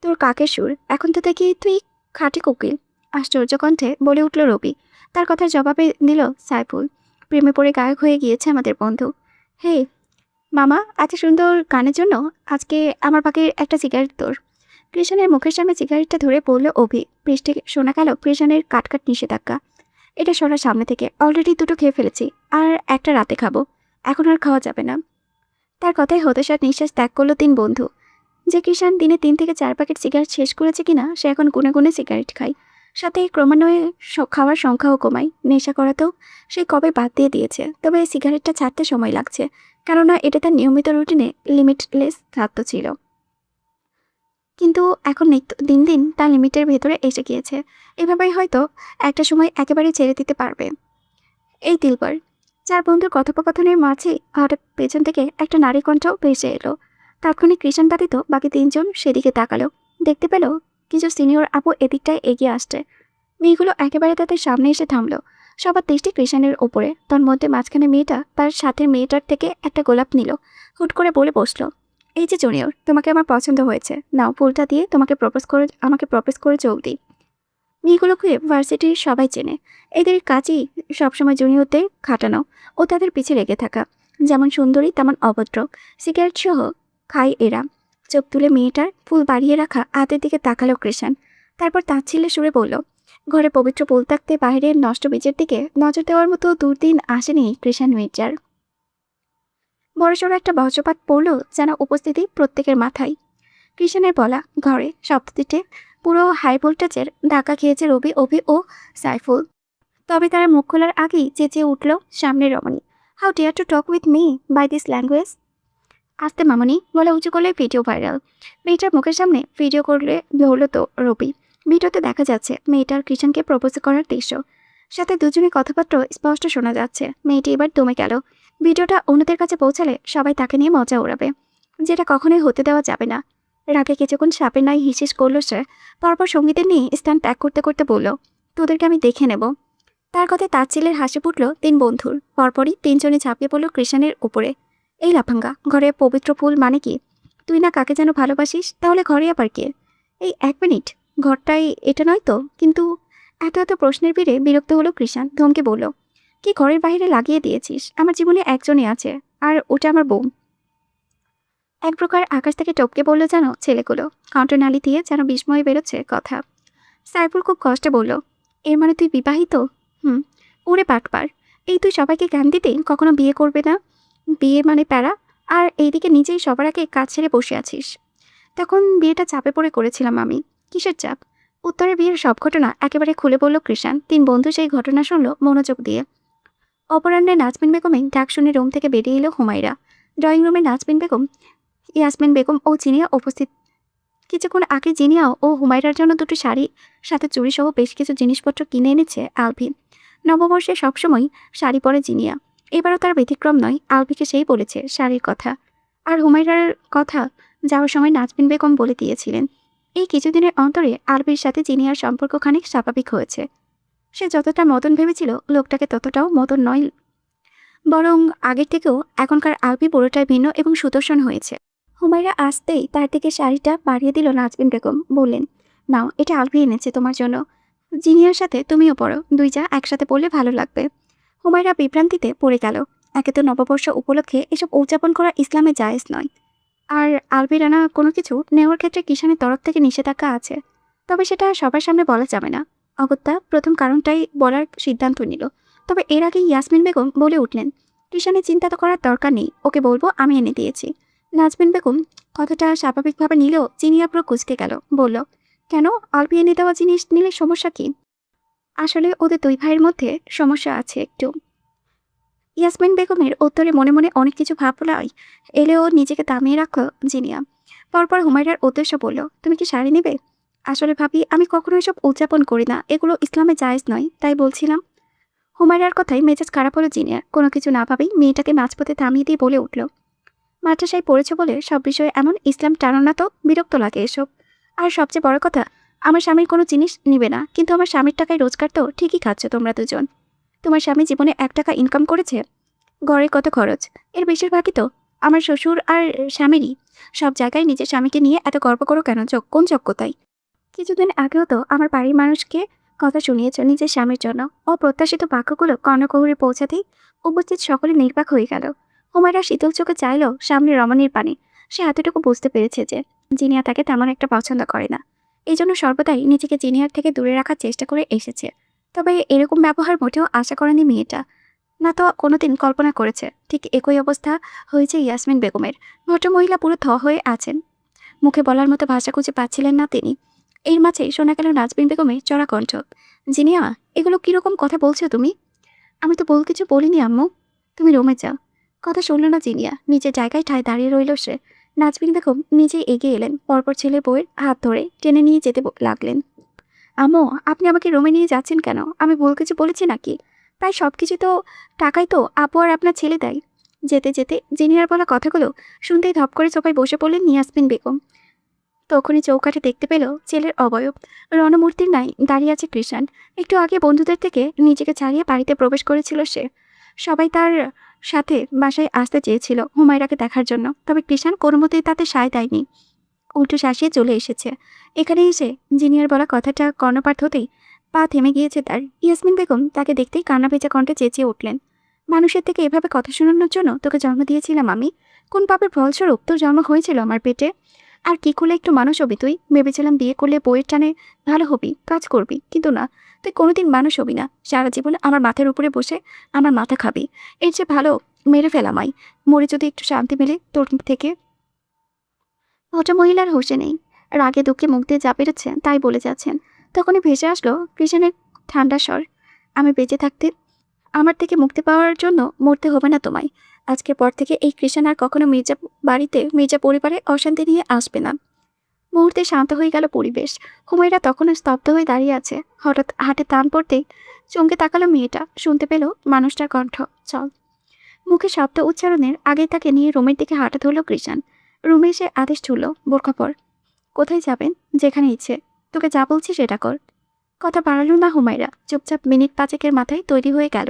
তোর কাকের সুর, এখন তো দেখি তুই খাঁটি কোকিল। আশ্চর্য কণ্ঠে বলে উঠল রবি। তার কথার জবাবে দিল সাইফুল, প্রেমে পড়ে গায়ক হয়ে গিয়েছে আমাদের বন্ধু। হে মামা, এত সুন্দর গানের জন্য আজকে আমার পাখির একটা সিগারেট তোর। কৃষাণের মুখের সামনে সিগারেটটা ধরে পড়ল অভি। পৃষ্ঠে শোনা গেল কৃষাণের কাটকাট নিষেধাজ্ঞা, এটা সরার সামনে থেকে। অলরেডি দুটো খেয়ে ফেলেছি, আর একটা রাতে খাবো, এখন আর খাওয়া যাবে না। তার কথায় হতাশার নিঃশ্বাস ত্যাগ করলো তিন বন্ধু। যে কৃষাণ দিনে 3 থেকে 4 প্যাকেট সিগারেট শেষ করেছে কিনা, সে এখন গুনে গুনে সিগারেট খায়। সাথে ক্রমান্বয়ে খাওয়ার সংখ্যাও কমায়। নেশা করাতেও সে কবে বাদ দিয়ে দিয়েছে, তবে সিগারেটটা ছাড়তে সময় লাগছে, কেননা এটা তার নিয়মিত রুটিনে লিমিটলেস খাদ্য ছিল। কিন্তু এখন দিন দিন তার লিমিটের ভেতরে এসে গিয়েছে। এভাবেই হয়তো একটা সময় একেবারে ছেড়ে দিতে পারবে। এই দিলবার। 4 বন্ধুর কথোপকথনের মাঝে হঠাৎ পেছন থেকে একটা নারী কণ্ঠ ভেসে এলো। তাৎক্ষণিক কৃষাণ ব্যতীত বাকি 3 জন সেদিকে তাকালো। দেখতে পেল কিছু সিনিয়র আপু এদিকটায় এগিয়ে আসছে। মেয়েগুলো একেবারে তাদের সামনে এসে থামলো। সবার দৃষ্টি কৃষাণের ওপরে। তার মধ্যে মাঝখানে মেয়েটা তার সাথে মেয়েটার থেকে একটা গোলাপ নিল। হুট করে বলে বসলো, এই যে জুনিয়র, তোমাকে আমার পছন্দ হয়েছে, নাও ফুলটা দিয়ে আমাকে প্রপোজ করে জলদি। মেয়েগুলোকে ভার্সিটির সবাই চেনে। এদের কাজই সবসময় জুনিয়রদের খাটানো ও তাদের পিছে লেগে থাকা। যেমন সুন্দরী তেমন অভদ্র। সিগারেট সহ খায় এরা। চোখ তুলে মেয়েটার ফুল বাড়িয়ে রাখা হাতের দিকে তাকালো কৃষাণ। তারপর তাচ্ছিল্যে সুরে বলল, ঘরে পবিত্র ফুল থাকতে বাইরের নষ্ট বীজের দিকে নজর দেওয়ার মতো দুর্দিন আসেনি কৃষাণ মির্জার। বড়সড় একটা বজ্রপাত পড়ল যেন উপস্থিতি প্রত্যেকের মাথায়। কৃষাণের বলা ঘরে শব্দটিতে পুরো হাই ভোল্টেজের ধাক্কা খেয়েছে রবি, অভি ও সাইফুল। তবে তারা মুখ খোলার আগেই চেঁচিয়ে উঠল সামনের রমণী, how dare to talk with me by this language. আস্তে মামনি, বলে উঁচু করলে ভিডিও ভাইরাল। মেয়েটার মুখের সামনে ভিডিও করলে ধরল তো রবি। ভিডিওতে দেখা যাচ্ছে মেয়েটার কৃষাণকে প্রপোজ করার দৃশ্য। সাথে দুজনের কথাবার্তা স্পষ্ট শোনা যাচ্ছে। মেয়েটি এবার দমে গেল। ভিডিওটা অন্যদের কাছে পৌঁছালে সবাই তাকে নিয়ে মজা উড়াবে। যেটা কখনোই হতে দেওয়া যাবে না। রাগে কিছুক্ষণ সাপের নাই হিসেস করল সে। পরপর সঙ্গীদের নিয়ে স্থান ত্যাগ করতে করতে বলল, তোদেরকে আমি দেখে নেব। তার কথায় তাচ্ছিল্যের হাসি ফুটল তিন বন্ধুর। পরপরই তিনজনে ঝাঁপিয়ে পড়ল কৃষাণের উপরে। এই লাফাঙ্গা, ঘরে পবিত্র ফুল মানে কি? তুই না কাকে যেন ভালোবাসিস, তাহলে ঘরে আবার কে? এই এক মিনিট, ঘরটাই এটা নয় তো? কিন্তু এত এত প্রশ্নের ভিড়ে বিরক্ত হলো কৃষাণ, ধমকে বলল, কি ঘরের বাইরে লাগিয়ে দিয়েছিস? আমার জীবনে একজনই আছে, আর ওটা আমার বউ। এক প্রকার আকাশ থেকে টপকে বলল যেন ছেলেগুলো, কণ্ঠনালী দিয়ে যেন বিস্ময়ে বেরোচ্ছে কথা। সাইফুল খুব কষ্টে বলল, এর মানে তুই বিবাহিত? হুম। ওরে পাটপার, এই তুই সবাইকে জ্ঞান দিতে কখনো বিয়ে করবে না? বিয়ে মানে প্যারা, আর এইদিকে নিজেই সবার আগে কাজ ছেড়ে বসে আছিস। তখন বিয়েটা চাপে পড়ে করেছিলাম আমি। কিসের চাপ? উত্তরের বিয়ের সব ঘটনা একেবারে খুলে বলল কৃষাণ। তিন বন্ধু সেই ঘটনা শুনল মনোযোগ দিয়ে। অপরাহ্নে নাজমিন বেগমের ডাক শুনে রুম থেকে বেরিয়ে এলো হুমায়রা। ড্রয়িং রুমে নাজমিন বেগম, ইয়াসমিন বেগম ও জিনিয়া উপস্থিত। কিছুক্ষণ আগে জিনিয়াও ও হুমায়রার জন্য দুটো শাড়ি, সাথে চুড়ি সহ বেশ কিছু জিনিসপত্র কিনে এনেছে আলভি। নববর্ষে সবসময় শাড়ি পরে জিনিয়া, এবারও তার ব্যতিক্রম নয়। আলভিকে সেই বলেছে শাড়ির কথা, আর হুমায়রার কথা যাওয়ার সময় নাজমিন বেগম বলে দিয়েছিলেন। এই কিছুদিনের অন্তরে আলভির সাথে জিনিয়ার সম্পর্ক খানিক স্বাভাবিক হয়েছে। সে যতটা মদন ভেবেছিল, লোকটাকে ততটাও মদন নয়, বরং আগের থেকেও এখনকার আলভি পুরোটাই ভিন্ন এবং সুদর্শন হয়েছে। হুমায়রা আসতেই তার দিকে শাড়িটা বাড়িয়ে দিল নাজমিন বেগম, বললেন, নাও, এটা আলভি এনেছে তোমার জন্য। জিনিয়ার সাথে তুমিও পড়ো, দুই যা একসাথে পড়লে ভালো লাগবে। হুমায়রা বিভ্রান্তিতে পড়ে গেল। একে তো নববর্ষ উপলক্ষে এসব উদযাপন করা ইসলামে জায়েজ নয়, আর আলভির আনা কোনো কিছু নেওয়ার ক্ষেত্রে কিষানের তরফ থেকে নিষেধাজ্ঞা আছে। তবে সেটা সবার সামনে বলা যাবে না। অগত্যা প্রথম কারণটাই বলার সিদ্ধান্ত নিল। তবে এর আগে ইয়াসমিন বেগম বলে উঠলেন, কিষানের চিন্তা তো করার দরকার নেই, ওকে বলবো আমি এনে দিয়েছি। নাজমিন বেগম কথাটা স্বাভাবিকভাবে নিলেও চিনিয়া পুরো কুঁচকে গেল, বলল, কেন? আলভি এনে দেওয়া জিনিস নিলে সমস্যা কি? আসলে ওদের দুই ভাইয়ের মধ্যে সমস্যা আছে একটু। ইয়াসমিন বেগমের উত্তরে মনে মনে অনেক কিছু ভাবলাই এলেও নিজেকে দামিয়ে রাখল জিনিয়া। পরপর হুমায়রার উদ্দেশ্য বলল, তুমি কি শাড়ি নেবে? আসলে ভাবি, আমি কখনো এসব উদযাপন করি না, এগুলো ইসলামে জায়েজ নয়, তাই বলছিলাম। হুমায়রার কথায় মেজাজ খারাপ হলো জিনিয়ার। কোনো কিছু না ভাবেই মেয়েটাকে মাঝপথে থামিয়ে দিয়ে বলে উঠল, মাদ্রাসায় পড়েছে বলে সব বিষয়ে এমন ইসলাম টানো না তো, বিরক্ত লাগে এসব। আর সবচেয়ে বড় কথা, আমার স্বামীর কোনো জিনিস নিবে না, কিন্তু আমার স্বামীর টাকায় রোজগার তো ঠিকই খাচ্ছ তোমরা দুজন। তোমার স্বামী জীবনে 1 টাকা ইনকাম করেছে? ঘরে কত খরচ, এর বেশিরভাগই তো আমার শ্বশুর আর স্বামীরই। সব জায়গায় নিজের স্বামীকে নিয়ে এত গর্ব করো কেন? কোন যোগ্যতায়? কিছুদিন আগেও তো আমার বাড়ির মানুষকে কথা শুনিয়েছ নিজের স্বামীর জন্য। অপ্রত্যাশিত বাক্যগুলো কর্ণকুহরে পৌঁছাতেই উপস্থিত সকলে নির্বাক হয়ে গেল। হুমায়রা শীতল চোখে চাইল সামনে রমণীর পানে। সে এতটুকু বুঝতে পেরেছে যে জিনিয়া তাকে তেমন একটা পছন্দ করে না, এই জন্য সর্বদাই নিজেকে জিনিয়ার থেকে দূরে রাখার চেষ্টা করে এসেছে। তবে এরকম ব্যবহার মোটেও আশা করেনি মেয়েটা, না তো কোনোদিন কল্পনা করেছে। ঠিক একই অবস্থা হয়েছে ইয়াসমিন বেগমের। ভদ্রমহিলা পুরো থ হয়ে আছেন, মুখে বলার মতো ভাষা খুঁজে পাচ্ছিলেন না তিনি। এর মাঝে শোনা গেল নাজমিন বেগমের চড়া কণ্ঠ, জিনিয়া, এগুলো কিরকম কথা বলছো তুমি? আমি তো কিছু বলিনি আম্মু, তুমি রুমে যাও। কথা শুনল না জিনিয়া, নিজের জায়গায় ঠায় দাঁড়িয়ে রইল সে। নাজমিন বেগম নিজেই এগিয়ে এলেন, পরপর ছেলের বউয়ের হাত ধরে টেনে নিয়ে যেতে লাগলেন। আম্মু, আপনি আমাকে রুমে নিয়ে যাচ্ছেন কেন? আমি ভুল কিছু বলেছি নাকি? প্রায় সব কিছু তো টাকাই তো আপু আর আপনার ছেলে দেয়। যেতে যেতে জিনিয়ার বলা কথাগুলো শুনতেই ধপ করে সোফায় বসে পড়লেন ইয়াসমিন বেগম। তখনই চৌকাঠে দেখতে পেল ছেলের অবয়ব রণমূর্তির নাই দাঁড়িয়ে আছে কৃষাণ। একটু আগে বন্ধুদের থেকে নিজেকে ছাড়িয়ে বাড়িতে প্রবেশ করেছিল সে। সবাই তার সাথে বাসায় আসতে চেয়েছিল হুমায়রাকে দেখার জন্য, তবে কৃষাণ কোনো মতেই তাতে সায় দেয়নি, উল্টো শাসিয়ে চলে এসেছে। এখানে এসে জিনিয়ার বলা কথাটা কর্ণপাত হতেই পা থেমে গিয়েছে তার। ইয়াসমিন বেগম তাকে দেখতেই কান্না ভেজা কণ্ঠে চেঁচিয়ে উঠলেন, মানুষের থেকে এভাবে কথা শোনানোর জন্য তোকে জন্ম দিয়েছিলাম আমি? কোন পাপের ফলস্বরূপ তোর জন্ম হয়েছিল আমার পেটে? আর কি করলে একটু মানুষ হবি তুই? ভেবেছিলাম বিয়ে করলে বইয়ের টানে ভালো হবি, কাজ করবি, কিন্তু না, তুই কোনোদিন মানুষ হবি না। সারা জীবন আমার মাথার উপরে বসে আমার মাথা খাবি। এর চেয়ে ভালো মেরে ফেলামাই, মরে যদি একটু শান্তি মেলে তোর থেকে। ভদ্রমহিলার হোশে নেই, রাগে দুঃখে মুখ দিয়ে যা বেরোচ্ছে তাই বলে যাচ্ছেন। তখনই ভেসে আসলো কৃষণের ঠান্ডা স্বর, আমি বেঁচে থাকতে আমার থেকে মুক্তি পাওয়ার জন্য মরতে হবে না তোমায়। আজকের পর থেকে এই কৃষণ আর কখনো মির্জা বাড়িতে, মির্জা পরিবারে অশান্তি নিয়ে আসবে না। মুহূর্তে শান্ত হয়ে গেল পরিবেশ। হুমায়রা তখনও স্তব্ধ হয়ে দাঁড়িয়ে আছে। হঠাৎ হাটে টান পড়তেই চমকে তাকালো মেয়েটা, শুনতে পেল মানুষটার কণ্ঠ, চল। মুখে শব্দ উচ্চারণের আগে তাকে নিয়ে রুমের দিকে হাঁটা ধরল কৃষাণ। রুমে এসে আদেশ ছুড়ল, বোরকা পর। কোথায় যাবেন? যেখানে ইচ্ছে। তোকে যা বলছি সেটা কর। কথা বাড়ালো না হুমায়রা, চুপচাপ মিনিট পাঁচেকের মাথায় তৈরি হয়ে গেল।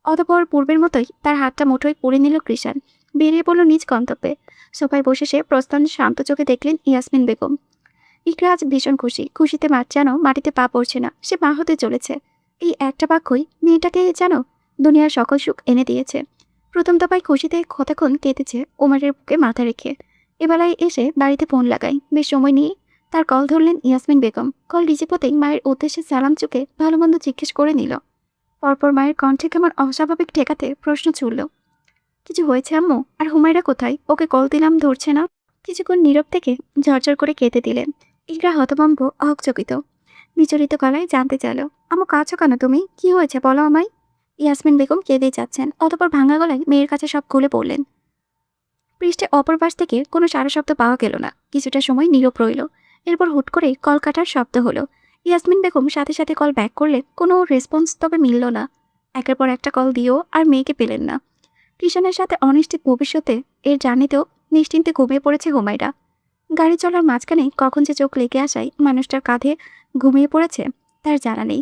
অতঃপর পূর্বের মতোই তার হাতটা মুঠোয় পুড়ে নিল কৃষাণ। বেরিয়ে পড়ল নিজ গন্তব্যে। সোফায় বসে সে প্রস্থান শান্ত চোখে দেখলেন ইয়াসমিন বেগম। ইকরা আজ ভীষণ খুশি, খুশিতে যেন মাটিতে পা পড়ছে না। সে মা হতে চলেছে। এই একটা বাক্যই মেয়েটাকে যেন দুনিয়ার সকল সুখ এনে দিয়েছে। প্রথম দফায় খুশিতে কতক্ষণ কেঁদেছে ওমারের বুকে মাথা রেখে। এবেলায় এসে বাড়িতে ফোন লাগাই। বেশ সময় নিয়ে তার কল ধরলেন ইয়াসমিন বেগম। কল রিসিভ হতেই মায়ের উদ্দেশ্যে সালাম চুকে ভালো মন্দ জিজ্ঞেস করে নিল। পরপর মায়ের কণ্ঠে কেমন অস্বাভাবিক ঠেকাতে প্রশ্ন ছুড়ল, কিছু হয়েছে আম্মু? আর হুমায়রা কোথায়? ওকে কল দিলাম ধরছে না। কিছুক্ষণ নীরব থেকে ঝরঝর করে কেঁদে দিলেন। ইকরা হতভম্ব, অহচকিত। বিচলিত গলায় জানতে চাইল, আম্মু কাঁদছো কেন তুমি? কি হয়েছে বলো আমায়। ইয়াসমিন বেগম কেঁদেই যাচ্ছেন। অতঃপর ভাঙা গলায় মেয়ের কাছে সব খুলে পড়লেন। পৃষ্ঠে অপর পাশ থেকে কোনো সারা শব্দ পাওয়া গেল না। কিছুটা সময় নীরব রইল। এরপর হুট করে কল কাটার শব্দ হলো। ইয়াসমিন বেগম সাথে সাথে কল ব্যাক করলেন। কোনো রেসপন্স তবে মিলল না। একের পর একটা কল দিয়েও আর মেয়েকে পেলেন না। কৃষাণের সাথে অনিশ্চিত ভবিষ্যতে এর জার্নিতেও নিশ্চিন্তে ঘুমিয়ে পড়েছে হুমায়রা। গাড়ি চলার মাঝখানে কখন যে চোখ লেগে আসায় মানুষটার কাঁধে ঘুমিয়ে পড়েছে তার জানা নেই।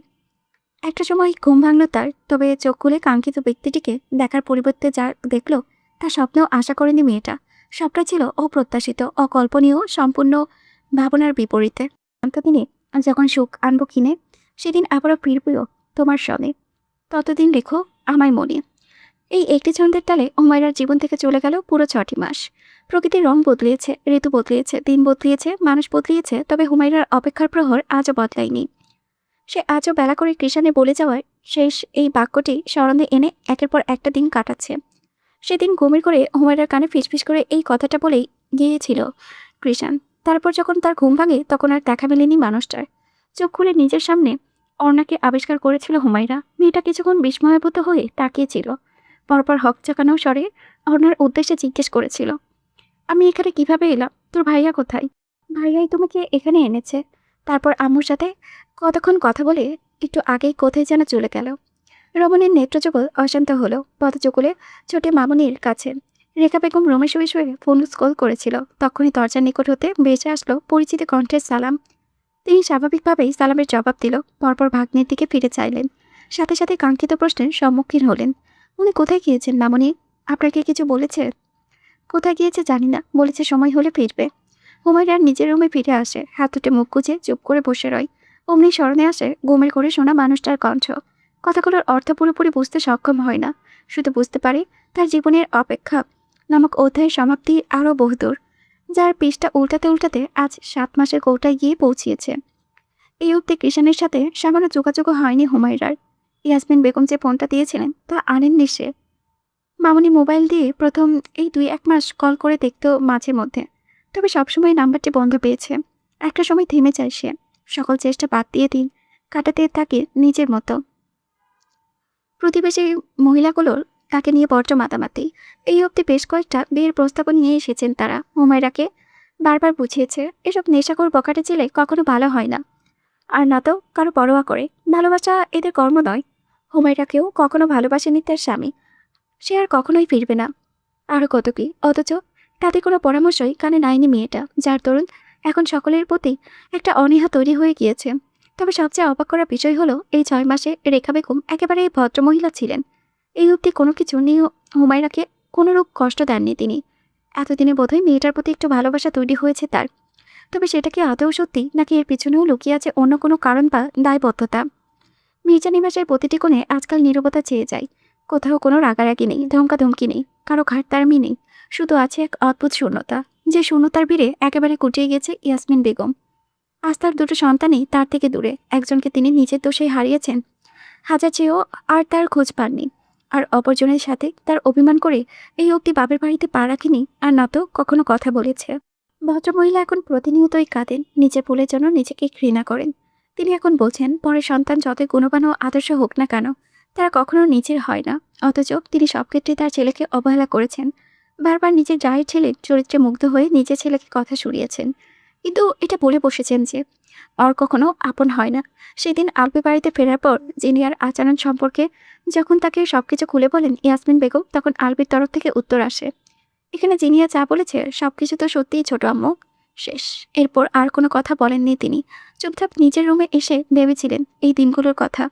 একটা সময় ঘুম ভাঙল তার। তবে চোখ খুলে কাঙ্ক্ষিত ব্যক্তিটিকে দেখার পরিবর্তে যা দেখল তা স্বপ্নেও আশা করেনি মেয়েটা। সবটা ছিল অপ্রত্যাশিত, অকল্পনীয়, সম্পূর্ণ ভাবনার বিপরীতে। দিনে যখন সুখ আনবো কিনে, সেদিন আবারও ফিরবো তোমার সঙ্গে। ততদিন রেখো আমায় মনে। এই একটি ছন্দের তালে হুমায়রার জীবন থেকে চলে গেল পুরো 6টি মাস। প্রকৃতির রং বদলিয়েছে, ঋতু বদলিয়েছে, দিন বদলিয়েছে, মানুষ বদলিয়েছে, তবে হুমায়রার অপেক্ষার প্রহর আজও বদলায়নি। সে আজও বেলা করে কৃষাণে বলে যাওয়ার শেষ এই বাক্যটি স্মরণে এনে একের পর একটা দিন কাটাচ্ছে। সেদিন গভীর করে হুমায়রার কানে ফিসফিস করে এই কথাটা বলেই গিয়েছিল কৃষাণ। তারপর যখন তার ঘুম ভাঙে তখন আর দেখা মেলেনি মানুষটার। চোখ খুলে নিজের সামনে অর্ণাকে আবিষ্কার করেছিল হুমায়রা। মেয়েটা কিছুক্ষণ বিস্ময়াভূত হয়ে তাকিয়েছিল। পরপর হকচাকানো স্বরে অর্ণার উদ্দেশ্যে জিজ্ঞেস করেছিল, আমি এখানে কিভাবে এলাম? তোর ভাইয়া কোথায়? ভাইয়াই তোমাকে এখানে এনেছে। তারপর আম্মুর সাথে কতক্ষণ কথা বলে একটু আগেই কোথায় যেন চলে গেল। রমণীর নেত্রযুগল অশান্ত হলো পথচকুলে ছোটে মামনির কাছে। রেখা বেগম রুমে শুয়ে শুয়ে ফোন স্কল করেছিল। তখনই দরজার নিকট হতে বেঁচে আসলো পরিচিত কণ্ঠের সালাম। তিনি স্বাভাবিকভাবেই সালামের জবাব দিল। পরপর ভাগ্নের দিকে ফিরে চাইলেন। সাথে সাথে কাঙ্ক্ষিত প্রশ্নের সম্মুখীন হলেন, উনি কোথায় গিয়েছেন মামনি? আপনাকে কিছু বলেছে? কোথায় গিয়েছে জানি না, বলেছে সময় হলে ফিরবে। হুমায়রার নিজের রুমে ফিরে আসে, হাত দুটে মুখ গুজে চুপ করে বসে রয়। অমনি স্মরণে আসে ঘুমের করে শোনা মানুষটার কণ্ঠ। কথাগুলোর অর্থ পুরোপুরি বুঝতে সক্ষম হয় না, শুধু বুঝতে পারে তার জীবনের অপেক্ষা নামক অধ্যায়ের সমাপ্তি আরও বহুদূর, যার পৃষ্ঠা উল্টাতে উল্টাতে আজ 7 মাসের কৌটায় গিয়ে পৌঁছিয়েছে। এই অবধি কৃষাণের সাথে সামান্য যোগাযোগও হয়নি হুমায়রার। ইয়াসমিন বেগম যে ফোনটা দিয়েছিলেন তা আনেননি সে। মামনি মোবাইল দিয়ে প্রথম এই 2-1 মাস কল করে দেখত মাঝে মধ্যে, তবে সবসময় নাম্বারটি বন্ধ পেয়েছে। একটা সময় থেমে যায় সে। সকল চেষ্টা বাদ দিয়ে দিন কাটাতে থাকে নিজের মতো। প্রতিবেশী মহিলাগুলোর তাকে নিয়ে বড্ড মাতামাতি। এই অবধি বেশ কয়েকটা বিয়ের প্রস্তাবও নিয়ে এসেছেন তারা। হুমায়রাকে বারবার বুঝিয়েছে এসব নেশাখোর বকাটে ছেলে কখনো ভালো হয় না, আর না তো কারো পরোয়া করে। ভালোবাসা এদের কর্ম নয়। হুমায়রাকেও কখনো ভালোবাসেনি তার স্বামী। সে আর কখনোই ফিরবে না। আরও কত কি! অথচ তাদের কোনো পরামর্শই কানে নায়নি মেয়েটা, যার দরুন এখন সকলের প্রতি একটা অনীহা তৈরি হয়ে গিয়েছে। তবে সবচেয়ে অবাক করা বিষয় হলো এই 6 মাসে রেখা বেগম একেবারে ভদ্রমহিলা ছিলেন। এই অবধি কোনো কিছু নিয়ে হুমায়রাকে কোনোরূপ কষ্ট দেননি তিনি। এতদিনে বোধহয় মেয়েটার প্রতি একটু ভালোবাসা তৈরি হয়েছে তার। তবে সেটা কি আদৌ সত্যি, নাকি এর পিছনেও লুকিয়ে আছে অন্য কোনো কারণ বা দায়বদ্ধতা? মির্জা নিবাসের প্রতিটি কোণে আজকাল নীরবতা চেয়ে যায়। কোথাও কোনো রাগারাগি নেই, ধমকাধমকি নেই, কারো ঘাটতারামি নেই। শুধু আছে এক অদ্ভুত শূন্যতা, যে শূন্যতার ভিড়ে একেবারে কুটিয়ে গেছে ইয়াসমিন বেগম। আজ তার দুটো সন্তানই তার থেকে দূরে। একজনকে তিনি নিজের দোষেই হারিয়েছেন, হাজার চেয়েও আর তার খোঁজ পাননি। আর অপরজনের সাথে তার অভিমান করে এই অবধি বাপের বাড়িতে পা রাখেনি, আর না তো কখনো কথা বলেছে। ভদ্রমহিলা এখন প্রতিনিয়তই কাঁদেন, নিজের ভুলের জন্য নিজেকে ঘৃণা করেন। তিনি এখন বলছেন পরের সন্তান যতই গুণবান ও আদর্শ হোক না কেন, তারা কখনো নিজের হয় না। অথচ তিনি সব ক্ষেত্রে তার ছেলেকে অবহেলা করেছেন। বারবার নিজের জায়ের ছেলে চরিত্রে মুগ্ধ হয়ে নিজের ছেলেকে কথা শুনিয়েছেন, কিন্তু এটা বলে বসেছেন যে আর কখনো আপন হয় না। সেদিন আলপি বাড়িতে ফেরার পর জিনিয়ার আচরণ সম্পর্কে যখন তাকে সবকিছু খুলে বলেন ইয়াসমিন বেগম, তখন আলপির তরফ থেকে উত্তর আসে, এখানে জিনিয়া যা বলেছে সবকিছু তো সত্যিই ছোট আম্মু। শেষ। এরপর আর কোনো কথা বলেননি তিনি। চুপচাপ নিজের রুমে এসে ভেবেছিলেন এই দিনগুলোর কথা,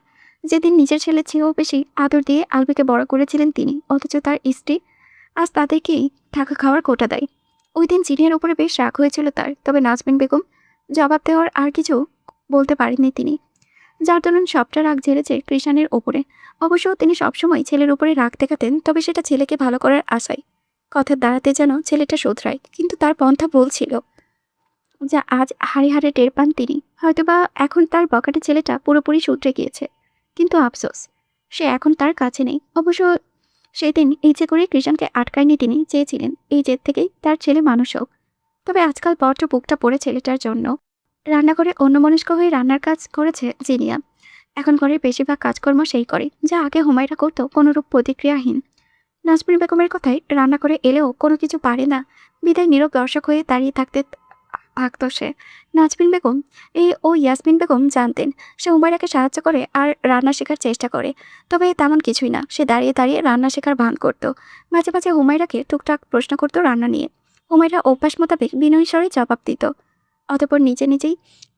যেদিন নিজের ছেলের চেয়েও বেশি আদর দিয়ে আলবিকে বড় করেছিলেন তিনি, অথচ তার স্ত্রী আজ তাদেরকেই থাকা খাওয়ার কোটা দেয়। ওই দিন জিনিয়ার উপরে বেশ রাগ হয়েছিল তার, তবে নাজমিন বেগম জবাব দেওয়ার আর কিছু বলতে পারেননি তিনি, যার দরুন সবটা রাগ ঝেড়েছে কৃষাণের ওপরে। অবশ্য তিনি সবসময় ছেলের উপরে রাগ দেখাতেন, তবে সেটা ছেলেকে ভালো করার আশায়। কথার দ্বারাতে যেন ছেলেটা শোধরায়, কিন্তু তার পন্থা বলছিল যা আজ হাড়ে হাড়ে টের পান তিনি। হয়তোবা এখন তার বকাটে ছেলেটা পুরোপুরি শুধরে গিয়েছে, কিন্তু আফসোস সে এখন তার কাছে নেই। অবশ্য সেদিন ইচ্ছে করে কৃষাণকে আটকায়নি তিনি, চেয়েছিলেন এই জেদ থেকেই তার ছেলে মানুষ হোক। তবে আজকাল বড্ড বুকটা পড়ে ছেলেটার জন্য। রান্নাঘরে অন্যমনস্ক হয়ে রান্নার কাজ করেছে জিনিয়া। এখন ঘরের বেশিরভাগ কাজকর্ম সেই করে, যা আগে হুমায়রা করতো কোনোরূপ প্রতিক্রিয়াহীন। নাজমিন বেগমের কথায় রান্না করে এলেও কোনো কিছু পারে না বিদায় নীরব দর্শক হয়ে দাঁড়িয়ে থাকতো সে। নাজমিন বেগম ও ইয়াসমিন বেগম জানতেন সে হুমায়রাকে সাহায্য করে আর রান্না শেখার চেষ্টা করে, তবে তেমন কিছুই না। সে দাঁড়িয়ে দাঁড়িয়ে রান্না শেখার ভান করত, মাঝে মাঝে হুমায়রাকে টুকটাক প্রশ্ন করতো রান্না নিয়ে। হুমায়রা অভ্যাস মোতাবেক বিনয়ী স্বরে জবাব দিত, অতঃপর নিজেই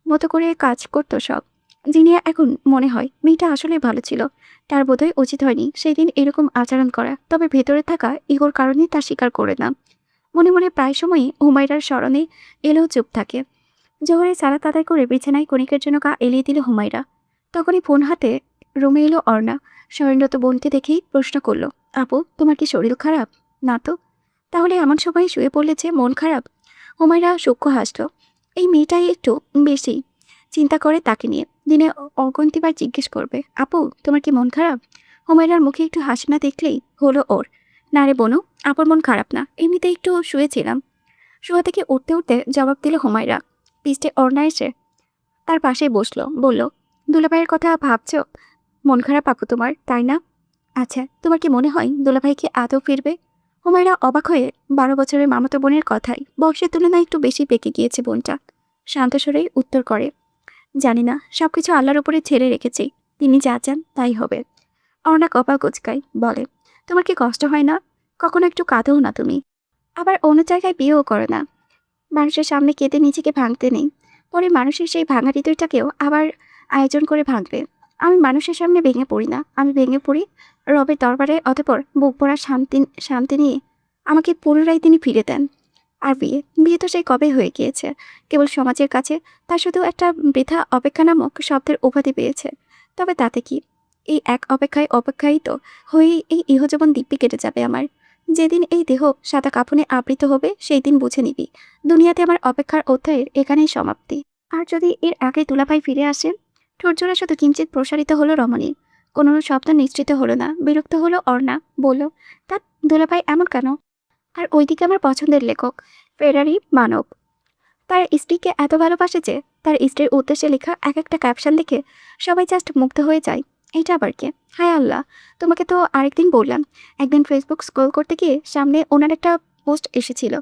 মতো করে কাজ করতো সব। জিনিয়া এখন মনে হয় মেয়েটা আসলে ভালো ছিল, তার বোধহয় উচিত হয়নি সেই দিন এরকম আচরণ করা, তবে ভেতরে থাকা ইগোর কারণে তা স্বীকার করে না। মনে মনে প্রায় সময়ই হুমায়রার স্মরণে এলেও চুপ থাকে। জোহরে সালাত আদায় করে বিছানায় কণিকের জন্য এলিয়ে দিল হুমায়রা। তখনই ফোন হাতে রুমে এলো অর্ণা। শরীররত বোনকে দেখেই প্রশ্ন করলো, আপু তোমার কি শরীর খারাপ? না তো। তাহলে এমন সময় শুয়ে পড়লে যে মন খারাপ? হুমায়রা সূক্ষ্ম হাসল। এই মেয়েটাই একটু বেশি চিন্তা করে তাকে নিয়ে। দিনে অগন্তিবার জিজ্ঞেস করবে, আপু তোমার কি মন খারাপ? হুমায়রার মুখে একটু হাসি না দেখলেই হলো ওর। না রে বোনু, আপুর মন খারাপ না, এমনিতে একটু শুয়েছিলাম। শোয়া থেকে উঠতে উঠতে জবাব দিল হুমায়রা। পিস্টে অর্ণা এসে তার পাশেই বসলো, বলল, দুলাভাইয়ের কথা ভাবছো? মন খারাপ আপু তোমার, তাই না? আচ্ছা, তোমার কি মনে হয় দুলাভাই কি আদৌ ফিরবে? হুমায়রা অবাক হয়ে 12 বছরের মামাতো বোনের কথায় বয়সের তুলনায় একটু বেশি পেকে গিয়েছে বোনটা। শান্ত স্বরেই উত্তর করে, জানি না, সবকিছু আল্লাহর উপরে ছেড়ে রেখেছি, তিনি যা চান তাই হবে। অর্ণা কপাল কুচকায়, বলে, তোমার কি কষ্ট হয় না? কখনো একটু কাঁদো না তুমি? আবার অন্য জায়গায় বিয়েও করো না। মানুষের সামনে কেঁদে নিজেকে ভাঙতে নেই, পরে মানুষের সেই ভাঙা হৃদয়টাকেও আবার আয়োজন করে ভাঙবে। আমি মানুষের সামনে ভেঙে পড়ি না, আমি ভেঙে পড়ি রবের দরবারে। অতঃপর বুক ভরা শান্তি নিয়ে আমাকে পুনরায় তিনি ফিরে দেন। আর বিয়ে তো সেই কবে হয়ে গিয়েছে, কেবল সমাজের কাছে তা শুধু একটা বৃথা অপেক্ষা নামক শব্দের উপাধি পেয়েছে। তবে তাতে কি, এই এক অপেক্ষাই তো হয়েই এই ইহজীবন দিব্যি কেটে যাবে আমার। যেদিন এই দেহ সাদা কাফনে আবৃত হবে সেই দিন বুঝে নিবি দুনিয়াতে আমার অপেক্ষার অধ্যায়ের এখানেই সমাপ্তি। আর যদি এর আগে দুলাভাই ফিরে আসে? ঠোঁটজোড়া শুধু কিঞ্চিত প্রসারিত হলো রমণীর। কোনো শব্দ নিশ্চিত হলো না। বিরক্ত হলো অর্ণা, বলল, তা দুলাভাই এমন কেন? আর ওইদিকে আমার পছন্দের লেখক ফেরারি মানব তার স্ত্রীকে এত ভালোবাসে যে তার স্ত্রীর উদ্দেশ্যে লেখা এক একটা ক্যাপশন দেখে সবাই জাস্ট মুগ্ধ হয়ে যায়। এটা আবার কে? হায় আল্লাহ, তোমাকে তো আরেকদিন বললাম। একদিন ফেসবুক স্ক্রল করতে গিয়ে সামনে ওনার একটা পোস্ট এসেছিল।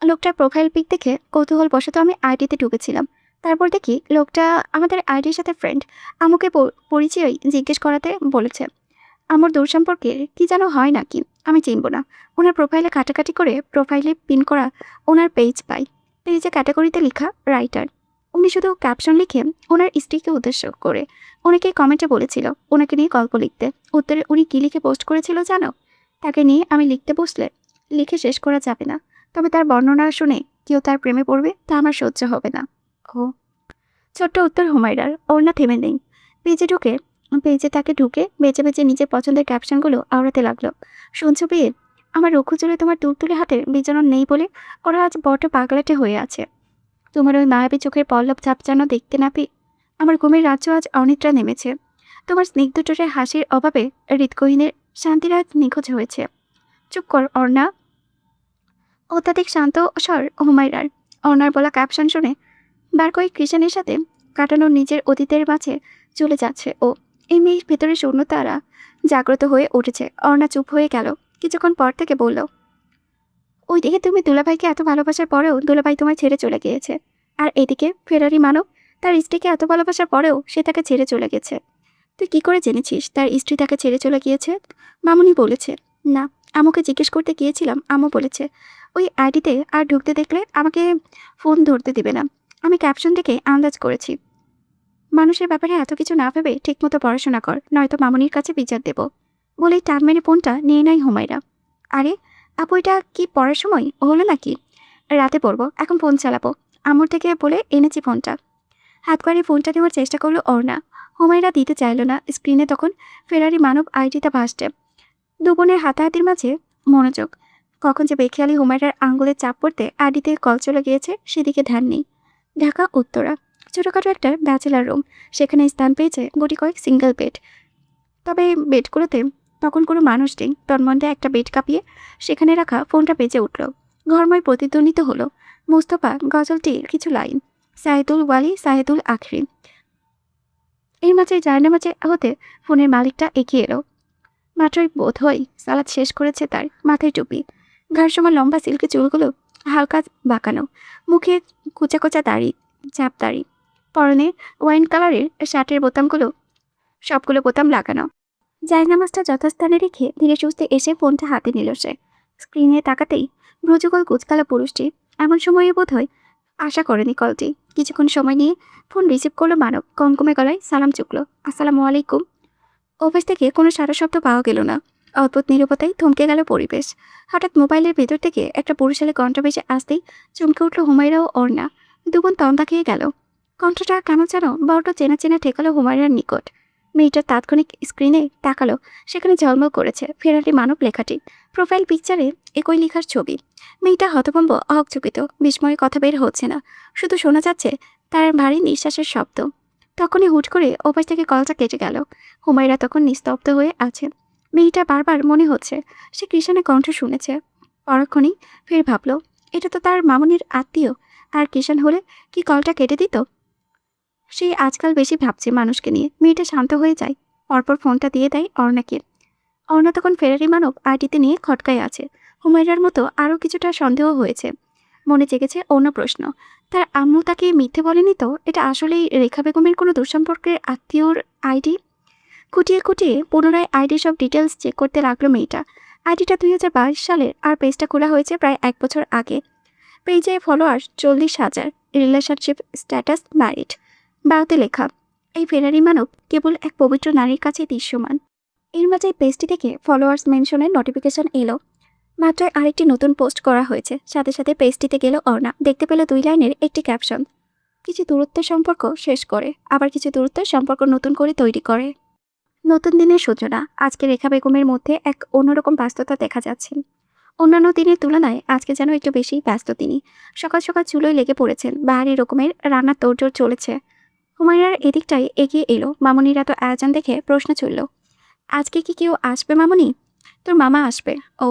লোকটার প্রোফাইল পিক দেখে কৌতূহলবশত আমি আইডিতে ঢুকেছিলাম। তারপর দেখি লোকটা আমাদের আইডির সাথে ফ্রেন্ড। আমাকে পরিচয় জিজ্ঞেস করাতে বলেছে। আমার দূর সম্পর্কে কি যেন হয় নাকি, আমি চিনব না। ওনার প্রোফাইলে কাটাকাটি করে প্রোফাইলে পিন করা ওনার পেজ পাই। পেজে ক্যাটাগরিতে লেখা রাইটার। উনি শুধু ক্যাপশন লিখে ওনার স্ত্রীকে উদ্দেশ্য করে। অনেকেই কমেন্টে বলেছিল ওনাকে নিয়ে গল্প লিখতে। উত্তরে উনি কী লিখে পোস্ট করেছিল জানো? তাকে নিয়ে আমি লিখতে বসলে লিখে শেষ করা যাবে না, তবে তার বর্ণনা শুনে কেউ তার প্রেমে পড়বে তা আমার সহ্য হবে না। ও ছোট্ট উত্তর হুমায়রার। ওড়না থেমে নেই। পেজে তাকে ঢুকে বেঁচে বেঁচে নিজের পছন্দের ক্যাপশনগুলো আওড়াতে লাগলো। শুনছো বিয়ে, আমার রুক্ষ চুলে তোমার তুলতুলে হাতের বিচরণ নেই বলে ওরা আজ বড্ড পাগলাটে হয়ে আছে। তোমার ওই মায়াবী চোখের পল্লব চাপচানো দেখতে না পেয়ে আমার ঘুমের রাজ্য আজ অনিদ্রা নেমেছে। তোমার স্নিগ্ধ চোখের হাসির অভাবে হৃদকহীনের শান্তিরাজ নিখোঁজ হয়েছে। চুপ কর অর্ণা। অত্যাধিক শান্ত স্বর হুমায়রার। অর্ণার বলা ক্যাপশন শুনে বার কয়েক কৃষাণের সাথে কাটানো নিজের অতীতের মাঝে চলে যাচ্ছে ও। এই মেয়ের ভেতরে শূন্যতারা জাগ্রত হয়ে উঠেছে। অর্ণা চুপ হয়ে গেল। কিছুক্ষণ পর থেকে বলল, ওইদিকে তুমি দুলাভাইকে এত ভালোবাসার পরেও দুলাভাই তোমায় ছেড়ে চলে গিয়েছে, আর এদিকে ফেরারি মানব তার স্ত্রীকে এত ভালোবাসার পরেও সে তাকে ছেড়ে চলে গেছে। তুই কি করে জেনেছিস তার স্ত্রী তাকে ছেড়ে চলে গিয়েছে? মামুনি বলেছে। না, আম্মুকে জিজ্ঞেস করতে গিয়েছিলাম, আম্মু বলেছে ওই আইডিতে আর ঢুকতে দেখলে আমাকে ফোন ধরতে দিবে না। আমি ক্যাপশন দেখে আন্দাজ করেছি। মানুষের ব্যাপারে এত কিছু না ভেবে ঠিকমতো পড়াশোনা কর, নয়তো মামুনির কাছে বিচার দেব, বলেই টান মেরে ফোনটা নিয়ে নেয় হুমায়রা। আরে আপু, এটা কি পড়ার সময় হলো নাকি? রাতে পড়বো, এখন ফোন চালাবো, আম্মুর থেকে বলে এনেছি ফোনটা। হাত বাড়িয়ে ফোনটা নেওয়ার চেষ্টা করলো অর্ণা। হুমায়রা দিতে চাইল না। স্ক্রিনে তখন ফেরারি মানব আইডিটা ভাসছে। দু বোনের হাতাহাতির মাঝে মনোযোগ। কখন যে বেখেয়ালি হুমায়রার আঙ্গুলে চাপ পড়তে আইডিতে কল চলে গিয়েছে সেদিকে ধ্যান নেই। ঢাকা উত্তরা, ছোটখাটো একটা ব্যাচেলার রুম। সেখানে স্থান পেয়েছে গুটি কয়েক সিঙ্গেল বেড। তবে বেডগুলোতে তখন কোনো মানুষ নেই। তন্মধ্যে একটা বেড কাঁপিয়ে সেখানে রাখা ফোনটা বেজে উঠল। ঘরময় প্রতিধ্বনিত হলো মুস্তফা গজলটির কিছু লাইন। সাহেদুল ওয়ালি সাহেদুল আখরি। এর মাঝে জায়নামাজে হতে ফোনের মালিকটা এগিয়ে এলো। মাত্রই বোধ হয় সালাদ শেষ করেছে। তার মাথায় টুপি, ঘাড় সময় লম্বা সিল্কি চুলগুলো হালকা বাঁকানো, মুখে কোচা কোচা দাড়ি, চাপ দাড়ি, পরনে ওয়াইন কালারের শার্টের বোতামগুলো সবগুলো বোতাম লাগানো। জায়নামাজটা যথাস্থানে রেখে ধীরে সুস্থে এসে ফোনটা হাতে নিল সে। স্ক্রিনে তাকাতেই ভ্রুযুগল কুচকালা পুরুষটি এমন সময়ে বোধ হয় আশা করেনি কলটি। কিছুক্ষণ সময় নিয়ে ফোন রিসিভ করলো মানব। কমকমে গলায় সালাম চুকলো, আসসালামু আলাইকুম। অফিস থেকে কোনো সারা শব্দ পাওয়া গেল না। অদ্ভুত নীরবতায় থমকে গেল পরিবেশ। হঠাৎ মোবাইলের ভেতর থেকে একটা পুরুষালে কণ্ঠ ভেসে আসতেই চমকে উঠল হুমায়রা ও অর্ণা। দুগুণ তন্দা খেয়ে গেল। কণ্ঠটা কেমন যেন বড়টা চেনা চেনা ঠেকালো হুমায়রার নিকট। মেয়েটার তাৎক্ষণিক স্ক্রিনে তাকালো। সেখানে ঝলমল করেছে ফেরারি মানব লেখাটি। প্রোফাইল পিকচারে একই লেখার ছবি। মেয়েটা হতভম্ব, অহচকিত, বিস্ময়ে কথা বের হচ্ছে না। শুধু শোনা যাচ্ছে তার ভারী নিঃশ্বাসের শব্দ। তখনই হুট করে ওপাশ থেকে কলটা কেটে গেল। হুমায়রা তখন নিস্তব্ধ হয়ে আছে। মেয়েটা বারবার মনে হচ্ছে সে কৃষানের কণ্ঠ শুনেছে। পরক্ষণেই ফের ভাবল, এটা তো তার মামুনির আত্মীয়। আর কৃষাণ হলে কি কলটা কেটে দিত? সে আজকাল বেশি ভাবছে মানুষকে নিয়ে। মেয়েটা শান্ত হয়ে যায়। পরপর ফোনটা দিয়ে দেয় অর্ণাকে। অর্ণা তখন ফেরারি মানব আইডিতে নিয়ে খটকায় আছে। হুমায়রার মতো আরও কিছুটা সন্দেহ হয়েছে। মনে জেগেছে অন্য প্রশ্ন, তার আম্মু তাকে মিথ্যে বলেনি তো? এটা আসলেই রেখা বেগমের কোনো দুঃসম্পর্কের আত্মীয়র আইডি? খুঁটিয়ে খুঁটিয়ে পুনরায় আইডি সব ডিটেলস চেক করতে লাগলো মেয়েটা। আইডিটা 2022 সালের, আর পেজটা খোলা হয়েছে প্রায় 1 বছর আগে। পেজে ফলোয়ার্স 40,000, রিলেশনশিপ স্ট্যাটাস ম্যারিড। বায়োতে লেখা, এই ফেরারি মানব কেবল এক পবিত্র নারীর কাছে দৃশ্যমান। এর মাঝে পেজটি থেকে ফলোয়ার্স মেনশনের নোটিফিকেশন এলো। মাত্র আরেকটি নতুন পোস্ট করা হয়েছে। সাথে সাথে পেজটিতে গেল অর্ণা। দেখতে পেল 2 লাইনের একটি ক্যাপশন, কিছু দূরত্বের সম্পর্ক শেষ করে আবার কিছু দূরত্বের সম্পর্ক নতুন করে তৈরি করে। নতুন দিনের সূচনা। আজকে রেখা বেগমের মধ্যে এক অন্যরকম ব্যস্ততা দেখা যাচ্ছে। অন্যান্য দিনের তুলনায় আজকে যেন একটু বেশি ব্যস্ত তিনি। সকাল সকাল চুলোয় লেগে পড়েছেন। বাহারি রকমের রান্নার তোড়জোড় চলেছে। হুমায়রার এদিকটাই এগিয়ে এলো। মামুনির এত আয়োজন দেখে প্রশ্ন চলল, আজকে কি কেউ আসবে মামুনি? তোর মামা আসবে। ও,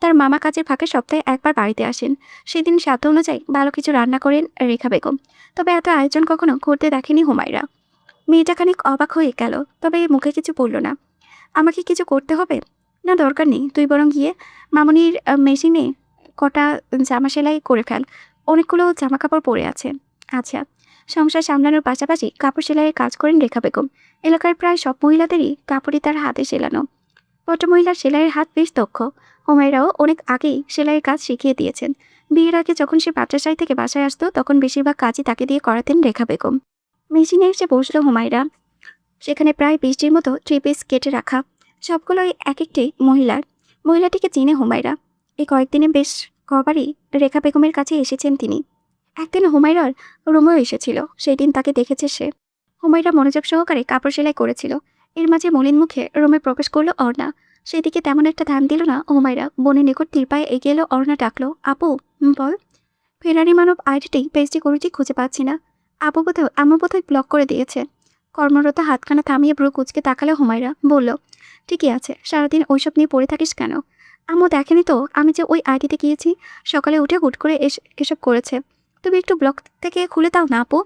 তার মামা কাজের ফাঁকে সপ্তাহে একবার বাড়িতে আসেন। সেদিন সাধ্য অনুযায়ী ভালো কিছু রান্না করেন রেখা বেগম। তবে এত আয়োজন কখনো করতে দেখেনি হুমায়রা। মেয়েটা খানিক অবাক হয়ে গেল, তবে মুখে কিছু বলল না। আমাকে কিছু করতে হবে? না, দরকার নেই। তুই বরং গিয়ে মামুনির মেশিনে কটা জামা সেলাই করে ফেল। অনেকগুলো জামা কাপড় পরে আছে। আচ্ছা। সংসার সামলানোর পাশাপাশি কাপড় সেলাইয়ের কাজ করেন রেখা বেগম। এলাকার প্রায় সব মহিলাদেরই কাপড়ই তার হাতে সেলানো। ভদ্রমহিলার সেলাইয়ের হাত বেশ দক্ষ। হুমায়রাও অনেক আগেই সেলাইয়ের কাজ শিখিয়ে দিয়েছেন। বিয়ের আগে যখন সে পাত্রাশাই থেকে বাসায় আসতো তখন বেশিরভাগ কাজই তাকে দিয়ে করাতেন রেখা বেগম। মেশিনে এসে বসলো হুমায়রা। সেখানে প্রায় 20টির মতো 3 পিস কেটে রাখা। সবগুলোই এক একটি মহিলার। মহিলাটিকে চিনে হুমায়রা। এই কয়েকদিনে বেশ কবারই রেখা বেগমের কাছে এসেছেন তিনি। একদিন হুমায়রার রুমেও এসেছিল। সেই দিন তাকে দেখেছে সে। হুমায়রা মনোযোগ সহকারে কাপড় সেলাই করেছিল। এর মাঝে মলিন মুখে রুমে প্রবেশ করলো অর্ণা। সেদিকে তেমন একটা ধ্যান দিল না হুমায়রা। বোনের নিকট তীরপায়ে এগিয়ে এলো অর্ণা। ডাকলো, আপু। বল। ফেরারি মানব আইডিটি পেজটি কোনোটি খুঁজে পাচ্ছি না। আম্মু বোধহয় ব্লক করে দিয়েছে। কর্মরত হাতখানা থামিয়ে ব্রু কুচকে তাকালো হুমায়রা। বলল, ঠিকই আছে, সারাদিন ওইসব নিয়ে পড়ে থাকিস কেন? আম্মু দেখেনি তো আমি যে ওই আইডিতে গিয়েছি? সকালে উঠে হুট করে এসব করেছে। তুমি একটু ব্লক থেকে খুলে দাও না আপু।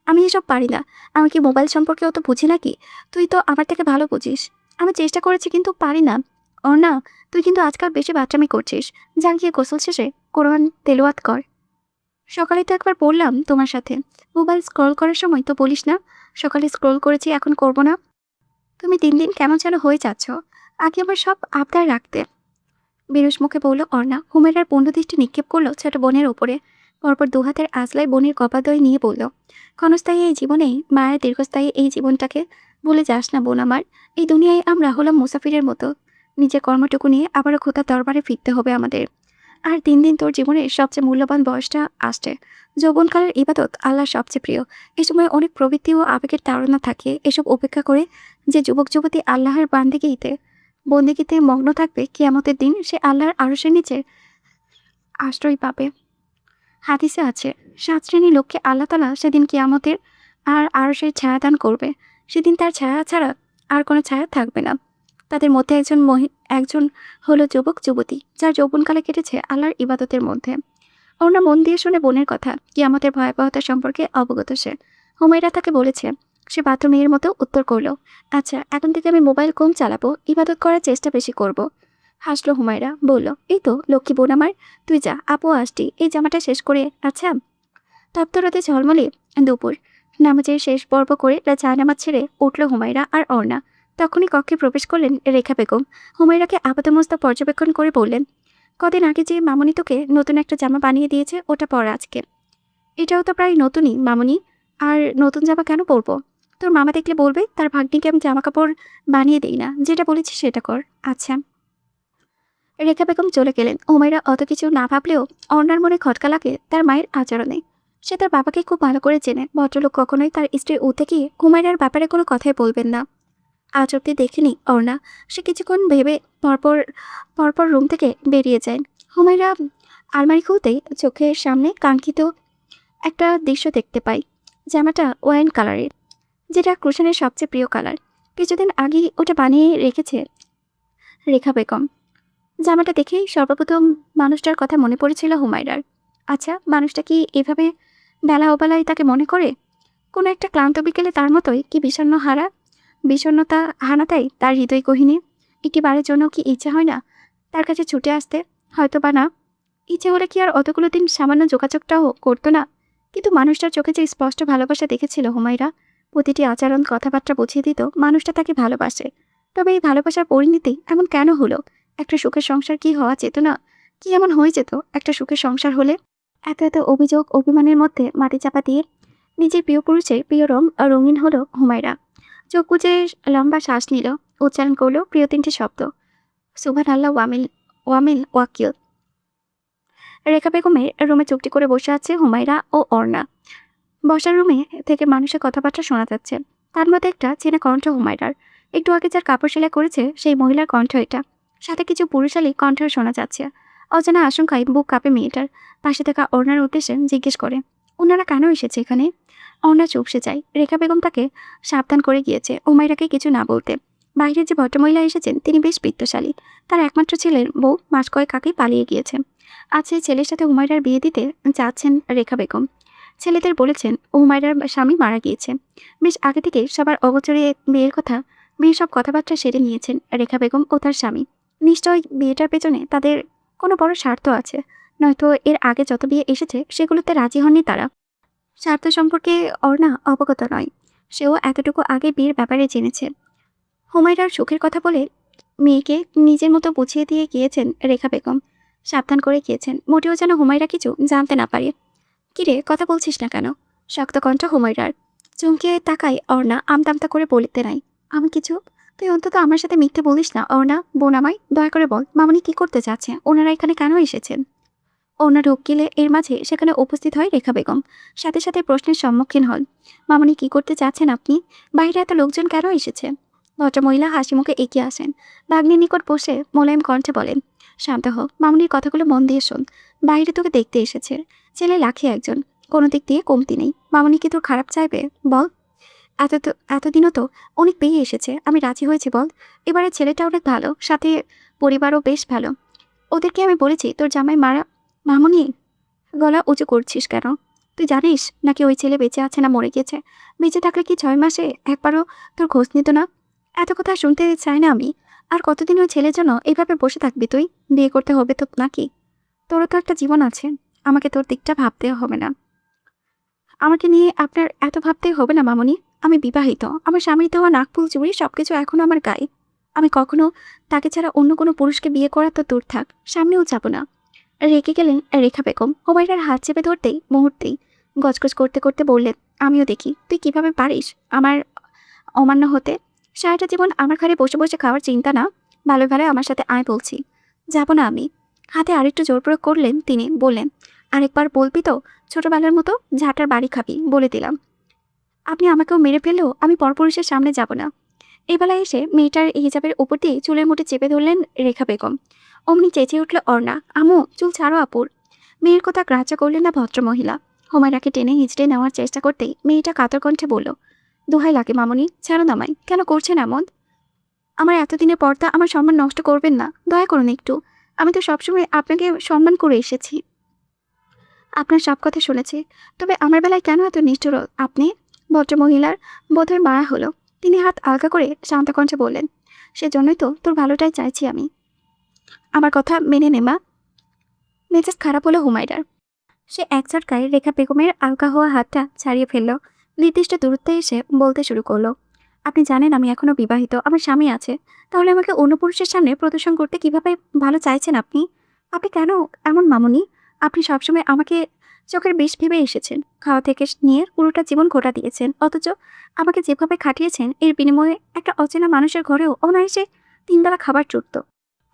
আমি এসব পারি না। আমি কি মোবাইল সম্পর্কে অত বুঝি নাকি? তুই তো আমার থেকে ভালো বুঝিস। আমি চেষ্টা করেছি কিন্তু পারি না। না, তুই কিন্তু আজকাল বেশি বাচ্চামি করছিস। যা গিয়ে গোসল শেষে কোরআন তেলাওয়াত কর। সকালে তো একবার পড়লাম তোমার সাথে। মোবাইল স্ক্রল করার সময় তো বলিস না সকালে স্ক্রল করেছি, এখন করব না। তুমি দিন দিন কেমন যেন হয়ে যাচ্ছ। আগে আবার সব আবদার রাখতে। বিরস মুখে বলল অর্ণা। হুমায়রার পূর্ণ দৃষ্টি নিক্ষেপ করলো ছোট বোনের ওপরে। পরপর দুহাতের আঁচলায় বোনের কপাদয় নিয়ে বলল, ক্ষণস্থায়ী এই জীবনেই মায়ের দীর্ঘস্থায়ী এই জীবনটাকে ভুলে যাস না বোন আমার। এই দুনিয়ায় আমরা হলাম মুসাফিরের মতো। নিজের কর্মটুকু নিয়ে আবারও খোদার দরবারে ফিরতে হবে আমাদের। আর দিন দিন তোর জীবনের সবচেয়ে মূল্যবান বয়সটা আসছে। যৌবনকালের ইবাদত আল্লাহর সবচেয়ে প্রিয়। এই সময় অনেক প্রবৃত্তি ও আবেগের তাড়না থাকে। এসব উপেক্ষা করে যে যুবক যুবতী আল্লাহর বন্দেগীতে মগ্ন থাকবে, কিয়ামতের দিন সে আল্লাহর আরশের নিচে আশ্রয় পাবে। হাদিসে আছে, 7 শ্রেণীর লোককে আল্লাহ তাআলা সেদিন কিয়ামতের আর আরশের ছায়া দান করবে। সেদিন তার ছায়া ছাড়া আর কোনো ছায়া থাকবে না। তাদের মধ্যে একজন হলো যুবক যুবতী, যার যৌবনকালে কেটেছে আল্লাহর ইবাদতের মধ্যে। অরুণা মন দিয়ে শুনে বোনের কথা, কিয়ামতের ভয়াবহতা সম্পর্কে অবগত সে। হুমায়রা তাকে বলেছে। সে বাথরুম মেয়ের মতো উত্তর করল, আচ্ছা এখন থেকে আমি মোবাইল কম চালাবো, ইবাদত করার চেষ্টা বেশি করব। হাসলো হুমায়রা, বলল, এই তো লক্ষ্মী বোন আমার, তুই যা, আপু আসটি, এই জামাটা শেষ করে। আচ্ছা। তপ্তরাতে ঝলমলে দুপুর। নামাজের শেষ পর্ব করে জায়নামাজ ছেড়ে উঠল হুমায়রা আর অর্ণা। তখনই কক্ষে প্রবেশ করলেন রেখা বেগম। হুমায়রাকে আপাতমস্তক পর্যবেক্ষণ করে বললেন, কদিন আগে যে মামনি তোকে নতুন একটা জামা বানিয়ে দিয়েছে, ওটা পর আজকে। এটাও তো প্রায় নতুনই মামনি, আর নতুন জামা কেন পরবো? তোর মামা দেখলে বলবে তার ভাগ্নিকে আমি জামা কাপড় বানিয়ে দিই না, যেটা বলেছি সেটা কর। আচ্ছা। রেখা বেগম চলে গেলেন। হুমায়রা অত কিছু না ভাবলেও অর্ণার মনে খটকা লাগে তার মায়ের আচরণে। সে তার বাবাকে খুব ভালো করে চেনে। ভদ্রলোক কখনোই তার স্ত্রীর উঠে গিয়ে হুমায়রার ব্যাপারে কোনো কথাই বলবেন না। আজ অব্দি দেখেনি অর্ণা। সে কিছুক্ষণ ভেবে পরপর পরপর রুম থেকে বেরিয়ে যায়। হুমায়রা আলমারি খুলতেই চোখের সামনে কাঙ্ক্ষিত একটা দৃশ্য দেখতে পাই। জামাটা ওয়াইন কালারের, যেটা ক্রুশানের সবচেয়ে প্রিয় কালার। কিছুদিন আগেই ওটা বানিয়ে রেখেছে রেখা বেগম। জামাটা দেখেই সর্বপ্রথম মানুষটার কথা মনে পড়েছিল হুমায়রার। আচ্ছা, মানুষটা কি এভাবে বেলা অবেলায় তাকে মনে করে? কোনো একটা ক্লান্ত বিকেলে তার মতোই কি বিষণ্ণতা হানাতাই তার হৃদয় গহীনে। একটি বারের জন্য কি ইচ্ছে হয় না তার কাছে ছুটে আসতে? হয়তো বা না, ইচ্ছে হলে কি আর অতগুলো দিন সামান্য যোগাযোগটাও করতো না? কিন্তু মানুষটার চোখে যে স্পষ্ট ভালোবাসা দেখেছিল হুমায়রা, প্রতিটি আচরণ কথাবার্তা বুঝিয়ে দিত মানুষটা তাকে ভালোবাসে। তবে এই ভালোবাসার পরিণতি এমন কেন হলো? একটা সুখের সংসার কি হওয়া যেত না? কি এমন হয়ে যেত একটা সুখের সংসার হলে? এত এত অভিযোগ অভিমানের মধ্যে মাটি চাপা দিয়ে নিজের প্রিয় পুরুষের প্রিয় রং রঙিন হলো হুমায়রা। চোখ বুজে লম্বা শ্বাস নিল, উচ্চারণ করলো প্রিয় 3টি শব্দ, সুবহান আল্লাহ ওয়ামিল ওয়ামিল ওয়াকিল। রেখা বেগমের রুমে চুপটি করে বসে আছে হুমায়রা ও অর্ণা। বসার রুমে থেকে মানুষের কথাবার্তা শোনা যাচ্ছে। তার মধ্যে একটা চেনা কণ্ঠ হুমায়রার। একটু আগে যার কাপড় সেলাই করেছে সেই মহিলার কণ্ঠ এটা। সাথে কিছু পুরুষালী কণ্ঠ শোনা যাচ্ছে। অজানা আশঙ্কায় বুক কাঁপে মেয়েটার। পাশে থাকা অর্ণার উদ্দেশ্যে জিজ্ঞেস করে, ওনারা কেন এসেছে এখানে? অর্ণা চুপসে যায়। রেখা বেগম তাকে সাবধান করে গিয়েছে হুমায়রাকে কিছু না বলতে। বাইরের যে ভদ্রমহিলা এসেছেন তিনি বেশ বিত্তশালী। তার একমাত্র ছেলের বউ মাস কয়েক আগেই পালিয়ে গিয়েছে। আজ সেই ছেলের সাথে হুমায়রার বিয়ে দিতে যাচ্ছেন রেখা বেগম। ছেলেদের বলেছেন হুমায়রার স্বামী মারা গিয়েছে। বেশ আগে থেকে সবার অগোচরে বিয়ের সব কথাবার্তা সেরে নিয়েছেন রেখা বেগম ও তার স্বামী। নিশ্চয় বিয়েটার পেছনে তাদের কোনো বড় স্বার্থ আছে, নয়তো এর আগে যত বিয়ে এসেছে সেগুলোতে রাজি হননি তারা। স্বার্থ সম্পর্কে অর্ণা অবগত নয়। সেও এতটুকু আগে বিয়ের ব্যাপারে জেনেছে। হুমায়রার সুখের কথা বলে মেয়েকে নিজের মতো বুঝিয়ে দিয়ে গিয়েছেন রেখা বেগম। সাবধান করে গিয়েছেন, মোটেও যেন হুমায়রা কিছু জানতে না পারে। কিরে, কথা বলছিস না কেন? শক্ত কণ্ঠ হুমায়রার। চমকে তাকায় অর্ণা আমতামতা করে বলতে নাই, আমি কিছু। তুই অন্তত আমার সাথে মিথ্যে বলিস না অর্ণা, বোন আমায় দয়া করে বল, মামনি কি করতে চাচ্ছে? ওনারা এখানে কেন এসেছেন? অর্ণা ঢোক গেলে এর মাঝে সেখানে উপস্থিত হয় রেখা বেগম। সাথে সাথে প্রশ্নের সম্মুখীন হন, মামনি কি করতে চাচ্ছেন আপনি? বাইরে এত লোকজন কেন এসেছে? ভদ্রমহিলা হাসি মুখে এগিয়ে আসেন। ভাগ্নির নিকট বসে মোলায়েম কণ্ঠে বলেন, শান্ত হ, মামনির কথাগুলো মন দিয়ে শোন। বাইরে তোকে দেখতে এসেছে। ছেলে লাখে একজন, কোনো দিক দিয়ে কমতি নেই। মামনি কি তোর খারাপ চাইবে বল? এতদিনও তো অনেক পেয়ে এসেছে, আমি রাজি হয়েছি বল। এবারে ছেলেটা অনেক ভালো, সাথে পরিবারও বেশ ভালো। ওদেরকে আমি বলেছি তোর জামাই মারা। মামনি, গলা উঁচু করছিস কেন? তুই জানিস নাকি ওই ছেলে বেঁচে আছে না মরে গেছে? বেঁচে থাকলে কি 6 মাসে একবারও তোর খোঁজ নিত না? এত কথা শুনতে চাই না আমি। আর কতদিন ওই ছেলের জন্য এইভাবে বসে থাকবি তুই? বিয়ে করতে হবে তো নাকি? তোরও তো একটা জীবন আছে। আমাকে তোর দিকটা ভাবতে হবে না। আমাকে নিয়ে আপনার এত ভাবতেই হবে না মামনি। আমি বিবাহিত, আমার স্বামীর দেওয়া নাকফুল চুড়ি সবকিছু এখনো আমার গায়ে। আমি কখনো তাকে ছাড়া অন্য কোনো পুরুষকে বিয়ে করা তো দূর থাক, সামনেও যাব না। রেগে গেলেন রেখা বেগম। হুমায়রার হাত চেপে ধরতেই মুহূর্তেই গজগজ করতে করতে বললেন, আমিও দেখি তুই কিভাবে পারিস আমার অমান্য হতে। সারাটা জীবন আমার ঘরে বসে বসে খাওয়ার চিন্তা না, ভালো ভালো আমার সাথে আয় বলছি। যাব না আমি। হাতে আরেকটু জোর প্রয়োগ করলেন তিনি, বললেন, আরেকবার বলবি তো ছোটবেলার মতো ঝাঁটার বাড়ি খাবি, বলে দিলাম। আপনি আমাকেও মেরে ফেললেও আমি পরপুরুষের সামনে যাব না। এই বেলায় এসে মেয়েটার হিজাবের উপর দিয়ে চুলের মুঠে চেপে ধরলেন রেখা বেগম। অমনি চেঁচিয়ে উঠল অর্ণা, আমু চুল ছাড়ো আপুর। মেয়ের কথা গ্রাহ্য করলেন না ভদ্রমহিলা। হুমায়রাকে টেনে হিঁচড়ে নেওয়ার চেষ্টা করতেই মেয়েটা কাতর কণ্ঠে বলল, দোহাই লাগে মামনি, ছাড়ো নামাই, কেন করছেন এমন? আমার এতদিনের পর্দা, আমার সম্মান নষ্ট করবেন না, দয়া করুন একটু। আমি তো সবসময় আপনাকে সম্মান করে এসেছি, আপনার সব কথা শুনেছি। তবে আমার বেলায় কেন এত নিষ্ঠুর আপনি? ভদ্রমহিলার বোধহয় মায়া হলো। তিনি হাত আলগা করে শান্ত কণ্ঠে বললেন, সেজন্যই তো তোর ভালোটাই চাইছি আমি। আমার কথা মেনে নে মা। মেজাজ খারাপ হলো হুমায়রার। সে এক ঝটকায় রেখা বেগমের আলগা হওয়া হাতটা ছাড়িয়ে ফেলল। নির্দিষ্ট দূরত্বে এসে বলতে শুরু করলো, আপনি জানেন আমি এখনো বিবাহিত, আমার স্বামী আছে। তাহলে আমাকে অন্য পুরুষের সামনে প্রদর্শন করতে কিভাবে ভালো চাইছেন আপনি? আপনি কেন এমন মামুনি? আপনি সবসময় আমাকে চোখের বিষ ভেবে এসেছেন, খাওয়া থেকে নিয়ে পুরোটা জীবন ঘোটা দিয়েছেন, অথচ আমাকে যেভাবে খাটিয়েছেন এর বিনিময়ে একটা অচেনা মানুষের ঘরেও অনায়াসে 3 বেলা খাবার জুটত।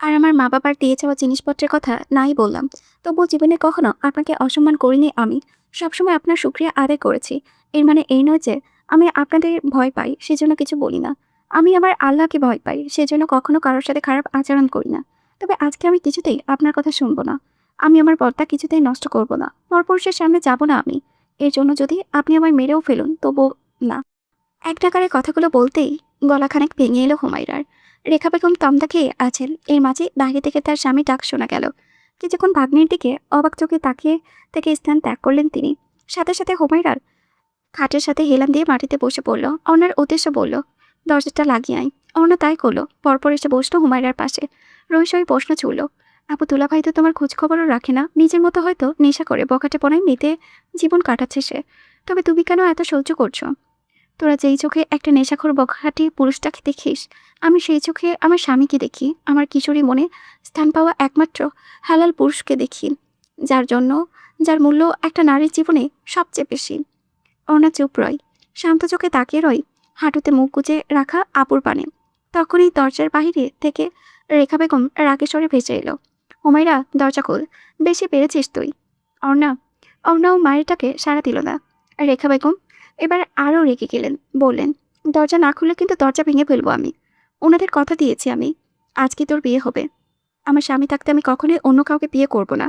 আর আমার মা বাবার দিয়ে যাওয়া জিনিসপত্রের কথা নাই বললাম, তবুও জীবনে কখনো আপনাকে অসম্মান করিনি আমি। সবসময় আপনার শুকরিয়া আদায় করেছি। এর মানে এই নয় যে আমি আপনাদের ভয় পাই সেজন্য কিছু বলি না। আমি আমার আল্লাহকে ভয় পাই, সেজন্য কখনো কারোর সাথে খারাপ আচরণ করি না। তবে আজকে আমি কিছুতেই আপনার কথা শুনবো না। আমি আমার পথটা কিছুতেই নষ্ট করব না, পরপুরুষের সামনে যাব না আমি। এর জন্য যদি আপনি আমায় মেরেও ফেলুন তবু না। এক ডাকারে কথাগুলো বলতেই গলাখানেক ভেঙে এলো হুমায়রার। রেখা বেগম তমদা খেয়ে আছেন, এর মাঝে বাইরে থেকে তার স্বামী ডাক শোনা গেল। কিছুক্ষণ ভাগ্নির দিকে অবাক চোখে তাকিয়ে থেকে স্থান ত্যাগ করলেন তিনি। সাথে সাথে হুমায়রার খাটের সাথে হেলান দিয়ে মাটিতে বসে পড়ল। অর্ণার উদ্দেশ্য বলল, দরজাটা লাগিয়ে আয়। অর্ণা তাই করলো। পরপর এসে বসলো হুমায়রার পাশে। রহস্যই প্রশ্ন ছুড়ল, আপু দুলাভাই তো তোমার খোঁজ খবরও রাখে না, নিজের মতো হয়তো নেশা করে বখাটে পনায় মেতে জীবন কাটাচ্ছে সে। তবে তুমি কেন এত সহ্য করছো? তোরা যেই চোখে একটা নেশাখোর বখাটে পুরুষটাকে দেখিস, আমি সেই চোখে আমার স্বামীকে দেখি, আমার কিশোরী মনে স্থান পাওয়া একমাত্র হালাল পুরুষকে দেখি, যার জন্য যার মূল্য একটা নারীর জীবনে সবচেয়ে বেশি। অর্ণা চুপ রয়, শান্ত চোখে তাকিয়ে রয় হাঁটুতে মুখ গুজে রাখা আপুর পানে। তখনই দরজার বাহিরে থেকে রেখা বেগম রাগেশ্বরে ভেসে এলো, হুমায়রা দরজা খোল, বেশি পেরেছিস তুই। অর্ণা অর্ণাও মায়েরটাকে সাড়া দিল না। রেখা বেগম এবার আরও রেগে গেলেন, বললেন, দরজা না খুললে কিন্তু দরজা ভেঙে ফেলবো আমি। ওনাদের কথা দিয়েছি আমি, আজকে তোর বিয়ে হবে। আমার স্বামী থাকতে আমি কখনোই অন্য কাউকে বিয়ে করব না।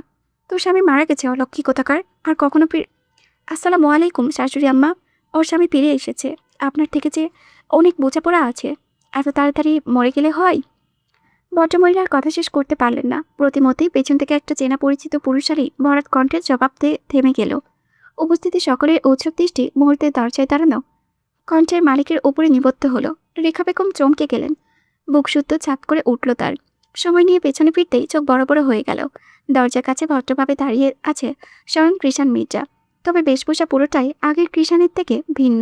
তোর স্বামী মারা গেছে অলক্ষী কোথাকার, আর কখনো আসসালামু আলাইকুম শাশুড়ি আম্মা। ওর স্বামী ফিরে এসেছে, আপনার থেকে যে অনেক বোঝাপড়া আছে, এত তাড়াতাড়ি মরে গেলে হয়? ভদ্রমহিলার কথা শেষ করতে পারলেন না। প্রতিমতেই পেছন থেকে একটা চেনা পরিচিত পুরুষারই ভরাট কণ্ঠের জবাব দিয়ে থেমে গেল। উপস্থিতি সকলের উৎসব দৃষ্টি মুহূর্তে দরজায় দাঁড়ানো কণ্ঠের মালিকের উপরে নিবদ্ধ হলো। রেখা বেগম চমকে গেলেন, বুক শুদ্ধ ছাপ করে উঠল তার। সময় নিয়ে পেছনে ফিরতেই চোখ বড় বড় হয়ে গেল। দরজার কাছে ভদ্রভাবে দাঁড়িয়ে আছে স্বয়ং কৃষাণ মির্জা। তবে বেশভূষা পুরোটাই আগের কৃষাণের থেকে ভিন্ন।